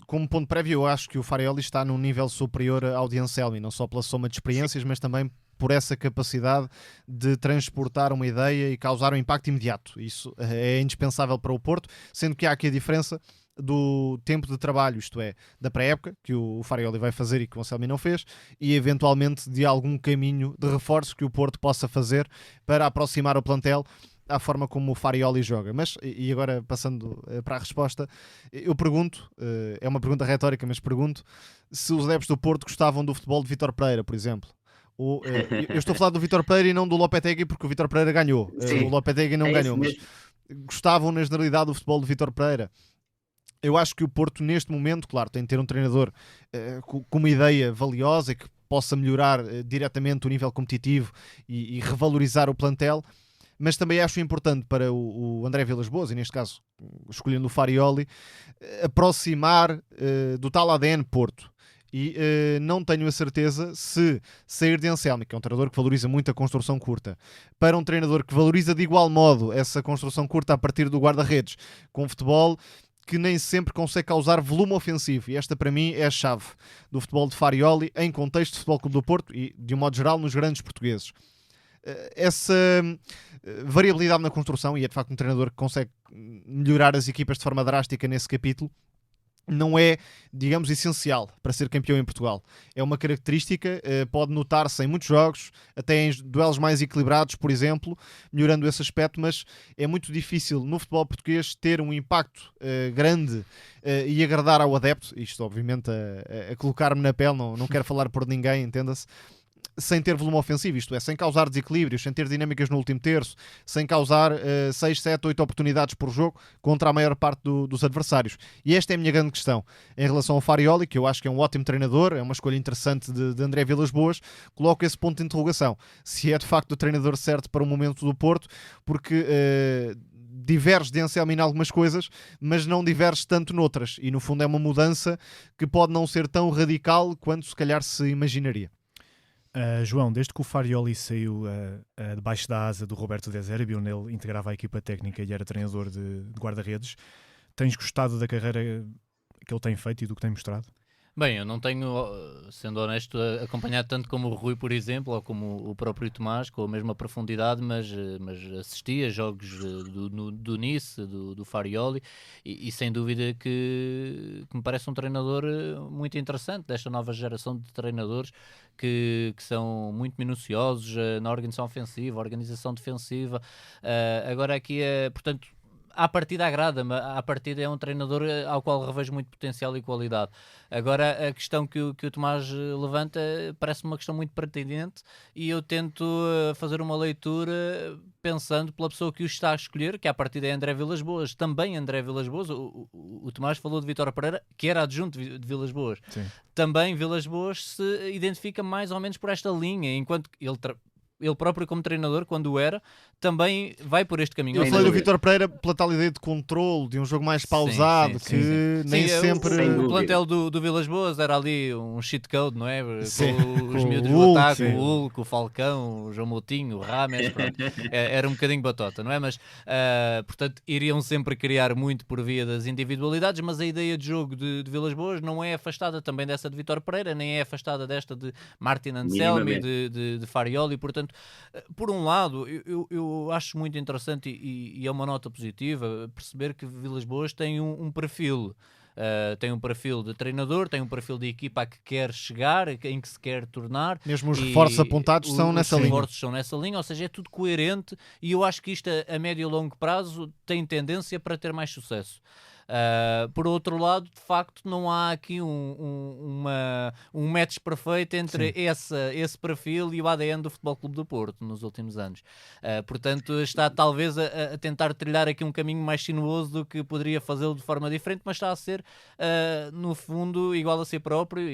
[SPEAKER 2] Como ponto prévio, eu acho que o Farioli está num nível superior ao de Anselmi, não só pela soma de experiências, mas também por essa capacidade de transportar uma ideia e causar um impacto imediato. Isso é indispensável para o Porto, sendo que há aqui a diferença do tempo de trabalho, isto é, da pré-época, que o Farioli vai fazer e que o Anselmi não fez, e eventualmente de algum caminho de reforço que o Porto possa fazer para aproximar o plantel à forma como o Farioli joga. Mas, e agora passando para a resposta, eu pergunto, é uma pergunta retórica, mas pergunto se os adeptos do Porto gostavam do futebol de Vítor Pereira, por exemplo. Eu estou a falar do Vítor Pereira e não do Lopetegui, porque o Vítor Pereira ganhou. O Lopetegui não ganhou, mas gostavam na generalidade do futebol de Vítor Pereira. Eu acho que o Porto, neste momento, claro, tem de ter um treinador com uma ideia valiosa e que possa melhorar diretamente o nível competitivo e revalorizar o plantel, mas também acho importante para o André Vilas Boas, e neste caso, escolhendo o Farioli, aproximar do tal ADN Porto. E não tenho a certeza se sair de Anselmi, que é um treinador que valoriza muito a construção curta, para um treinador que valoriza de igual modo essa construção curta a partir do guarda-redes, com futebol que nem sempre consegue causar volume ofensivo, e esta para mim é a chave do futebol de Farioli em contexto de Futebol Clube do Porto e de um modo geral nos grandes portugueses. Essa variabilidade na construção, e é de facto um treinador que consegue melhorar as equipas de forma drástica nesse capítulo, não é, digamos, essencial para ser campeão em Portugal. É uma característica, pode notar-se em muitos jogos, até em duelos mais equilibrados, por exemplo, melhorando esse aspecto, mas é muito difícil no futebol português ter um impacto grande e agradar ao adepto, isto obviamente a colocar-me na pele, não quero falar por ninguém, entenda-se, sem ter volume ofensivo, isto é, sem causar desequilíbrios, sem ter dinâmicas no último terço, sem causar 6, 7, 8 oportunidades por jogo contra a maior parte dos adversários. E esta é a minha grande questão. Em relação ao Farioli, que eu acho que é um ótimo treinador, é uma escolha interessante de André Vilas-Boas, coloco esse ponto de interrogação. Se é de facto o treinador certo para o momento do Porto, porque diverge de Anselmo em algumas coisas, mas não diverge tanto noutras. E no fundo é uma mudança que pode não ser tão radical quanto se calhar se imaginaria.
[SPEAKER 1] João, desde que o Farioli saiu debaixo da asa do Roberto De Zerbi, onde ele integrava a equipa técnica e era treinador de guarda-redes, tens gostado da carreira que ele tem feito e do que tem mostrado?
[SPEAKER 4] Bem, eu não tenho, sendo honesto, acompanhado tanto como o Rui, por exemplo, ou como o próprio Tomás, com a mesma profundidade, mas assisti a jogos do Nice, do Farioli, e sem dúvida que me parece um treinador muito interessante, desta nova geração de treinadores que são muito minuciosos na organização ofensiva, organização defensiva. Agora aqui, portanto, à partida agrada-me, à partida é um treinador ao qual revejo muito potencial e qualidade. Agora, a questão que o Tomás levanta parece-me uma questão muito pertinente e eu tento fazer uma leitura pensando pela pessoa que o está a escolher, que à partida é André Vilas-Boas, também André Vilas-Boas. O Tomás falou de Vítor Pereira, que era adjunto de Vilas-Boas.
[SPEAKER 1] Sim.
[SPEAKER 4] Também Vilas-Boas se identifica mais ou menos por esta linha, enquanto ele próprio como treinador, quando era, também vai por este caminho.
[SPEAKER 2] Eu falei do Vítor Pereira pela tal ideia de controle, de um jogo mais pausado, que nem sempre...
[SPEAKER 4] O plantel do Vilas-Boas era ali um cheat code, não é?
[SPEAKER 2] Sim.
[SPEAKER 4] Com os miúdos do ataque, o Hulk, o Falcão, o João Moutinho, o Rames, pronto. Era um bocadinho batota, não é? Mas, portanto, iriam sempre criar muito por via das individualidades, mas a ideia de jogo de Vilas-Boas não é afastada também dessa de Vítor Pereira, nem é afastada desta de Martin Anselmi, de Farioli, portanto, por um lado, eu acho muito interessante e é uma nota positiva perceber que Vilas-Boas tem um perfil. Tem um perfil de treinador, tem um perfil de equipa a que quer chegar, em que se quer tornar.
[SPEAKER 2] Mesmo os reforços apontados são nessa linha. Os
[SPEAKER 4] reforços são nessa linha, ou seja, é tudo coerente e eu acho que isto a médio e longo prazo tem tendência para ter mais sucesso. Por outro lado, de facto, não há aqui um match perfeito entre esse perfil e o ADN do Futebol Clube do Porto nos últimos anos. Portanto, está talvez a tentar trilhar aqui um caminho mais sinuoso do que poderia fazê-lo de forma diferente, mas está a ser, no fundo, igual a si próprio.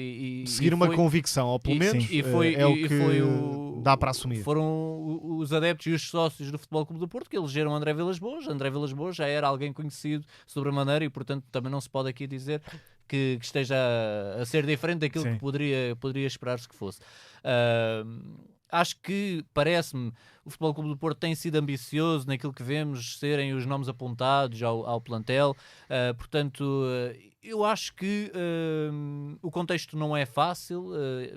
[SPEAKER 2] Seguir uma convicção, ou pelo menos é o que dá para assumir.
[SPEAKER 4] Foram os adeptos e os sócios do Futebol Clube do Porto que elegeram André Vilas-Boas. André Vilas-Boas já era alguém conhecido sobremaneira e, portanto, também não se pode aqui dizer que esteja a ser diferente daquilo que poderia esperar-se que fosse. Acho que, parece-me, o Futebol Clube do Porto tem sido ambicioso naquilo que vemos serem os nomes apontados ao plantel. Portanto, eu acho que o contexto não é fácil,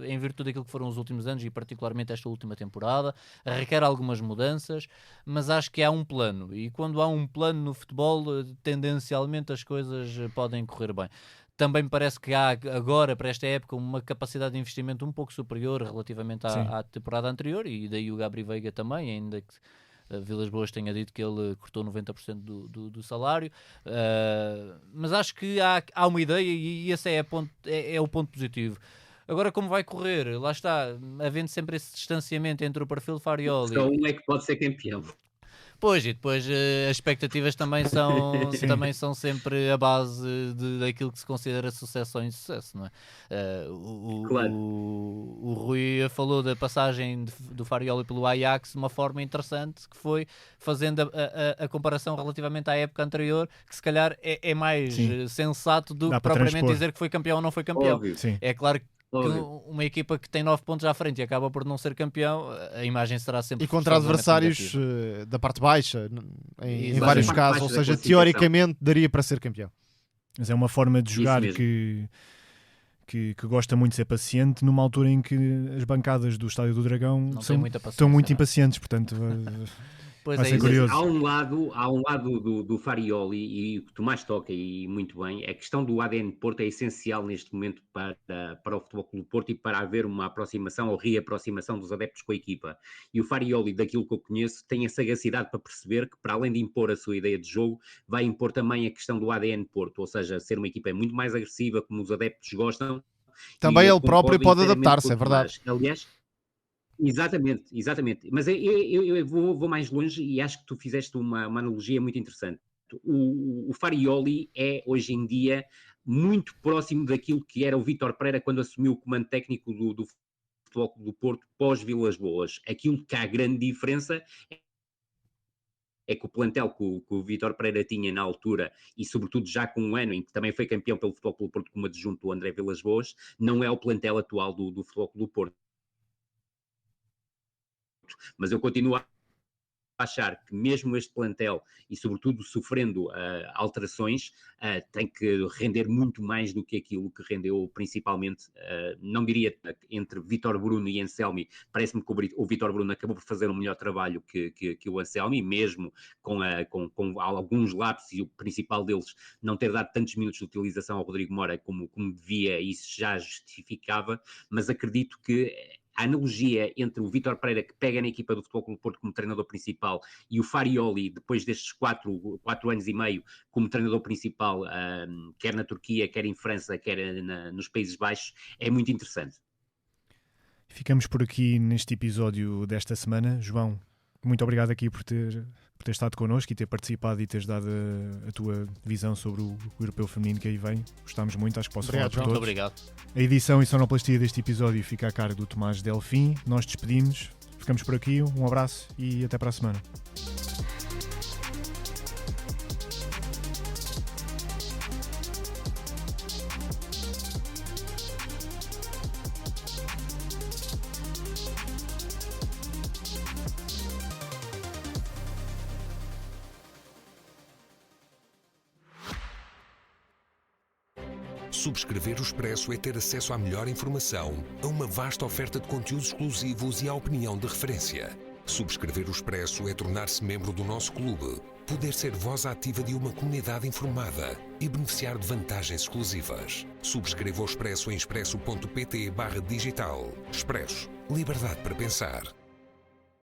[SPEAKER 4] em virtude daquilo que foram os últimos anos e particularmente esta última temporada. Requer algumas mudanças, mas acho que há um plano. E quando há um plano no futebol, tendencialmente as coisas podem correr bem. Também me parece que há agora, para esta época, uma capacidade de investimento um pouco superior relativamente à temporada anterior, e daí o Gabri Veiga também, ainda que Vilas-Boas tenha dito que ele cortou 90% do salário. Mas acho que há uma ideia e esse é o ponto positivo. Agora, como vai correr? Lá está, havendo sempre esse distanciamento entre o perfil Farioli...
[SPEAKER 3] Só um é que pode ser campeão.
[SPEAKER 4] Pois, e depois as expectativas também são sempre a base daquilo que se considera sucesso ou insucesso, não é?
[SPEAKER 3] Claro.
[SPEAKER 4] O Rui falou da passagem do Farioli pelo Ajax de uma forma interessante, que foi fazendo a comparação relativamente à época anterior, que se calhar é mais sensato do que propriamente dizer que foi campeão ou não foi campeão.
[SPEAKER 3] Óbvio.
[SPEAKER 4] É claro que uma equipa que tem 9 pontos à frente e acaba por não ser campeão, a imagem será sempre...
[SPEAKER 2] E contra adversários da parte baixa, em vários casos, ou seja, teoricamente daria para ser campeão.
[SPEAKER 1] Mas é uma forma de jogar que gosta muito de ser paciente, numa altura em que as bancadas do Estádio do Dragão estão muito impacientes, portanto...
[SPEAKER 4] Pois
[SPEAKER 1] Vai
[SPEAKER 4] é
[SPEAKER 1] ser
[SPEAKER 4] isso.
[SPEAKER 1] curioso.
[SPEAKER 3] Há um lado do Farioli, e o que Tomás toca, e muito bem, a questão do ADN Porto é essencial neste momento para o Futebol Clube do Porto e para haver uma aproximação ou reaproximação dos adeptos com a equipa. E o Farioli, daquilo que eu conheço, tem a sagacidade para perceber que, para além de impor a sua ideia de jogo, vai impor também a questão do ADN Porto, ou seja, ser uma equipa muito mais agressiva, como os adeptos gostam.
[SPEAKER 2] Também
[SPEAKER 3] E eu
[SPEAKER 2] ele próprio
[SPEAKER 3] concordo
[SPEAKER 2] pode
[SPEAKER 3] inteiramente
[SPEAKER 2] adaptar-se,
[SPEAKER 3] com
[SPEAKER 2] é
[SPEAKER 3] o
[SPEAKER 2] verdade.
[SPEAKER 3] Tomás. Aliás, exatamente. Mas eu vou mais longe e acho que tu fizeste uma analogia muito interessante. O Farioli é, hoje em dia, muito próximo daquilo que era o Vítor Pereira quando assumiu o comando técnico do Futebol Clube do Porto pós-Vilas Boas. Aquilo que há grande diferença é que o plantel que o Vítor Pereira tinha na altura, e sobretudo já com um ano em que também foi campeão pelo Futebol Clube do Porto como adjunto do André Vilas Boas, não é o plantel atual do Futebol Clube do Porto. Mas eu continuo a achar que mesmo este plantel, e sobretudo sofrendo alterações, tem que render muito mais do que aquilo que rendeu principalmente, não diria entre Vítor Bruno e Anselmi, parece-me que o Vítor Bruno acabou por fazer um melhor trabalho que o Anselmi, mesmo com alguns lapsos, e o principal deles não ter dado tantos minutos de utilização ao Rodrigo Mora como devia, e isso já justificava, mas acredito que a analogia entre o Vítor Pereira, que pega na equipa do Futebol Clube do Porto como treinador principal, e o Farioli, depois destes 4 anos e meio como treinador principal, quer na Turquia, quer em França, quer nos Países Baixos, é muito interessante.
[SPEAKER 1] Ficamos por aqui neste episódio desta semana. João, muito obrigado aqui por ter estado connosco e ter participado e teres dado a tua visão sobre o europeu feminino que aí vem. Gostámos muito, acho que posso falar por todos.
[SPEAKER 4] Muito obrigado.
[SPEAKER 1] A edição e sonoplastia deste episódio fica a cargo do Tomás Delfim. Nós despedimos, ficamos por aqui, um abraço e até para a semana.
[SPEAKER 5] Subscrever o Expresso é ter acesso à melhor informação, a uma vasta oferta de conteúdos exclusivos e à opinião de referência. Subscrever o Expresso é tornar-se membro do nosso clube, poder ser voz ativa de uma comunidade informada e beneficiar de vantagens exclusivas. Subscreva o Expresso em expresso.pt/digital. Expresso. Liberdade para pensar.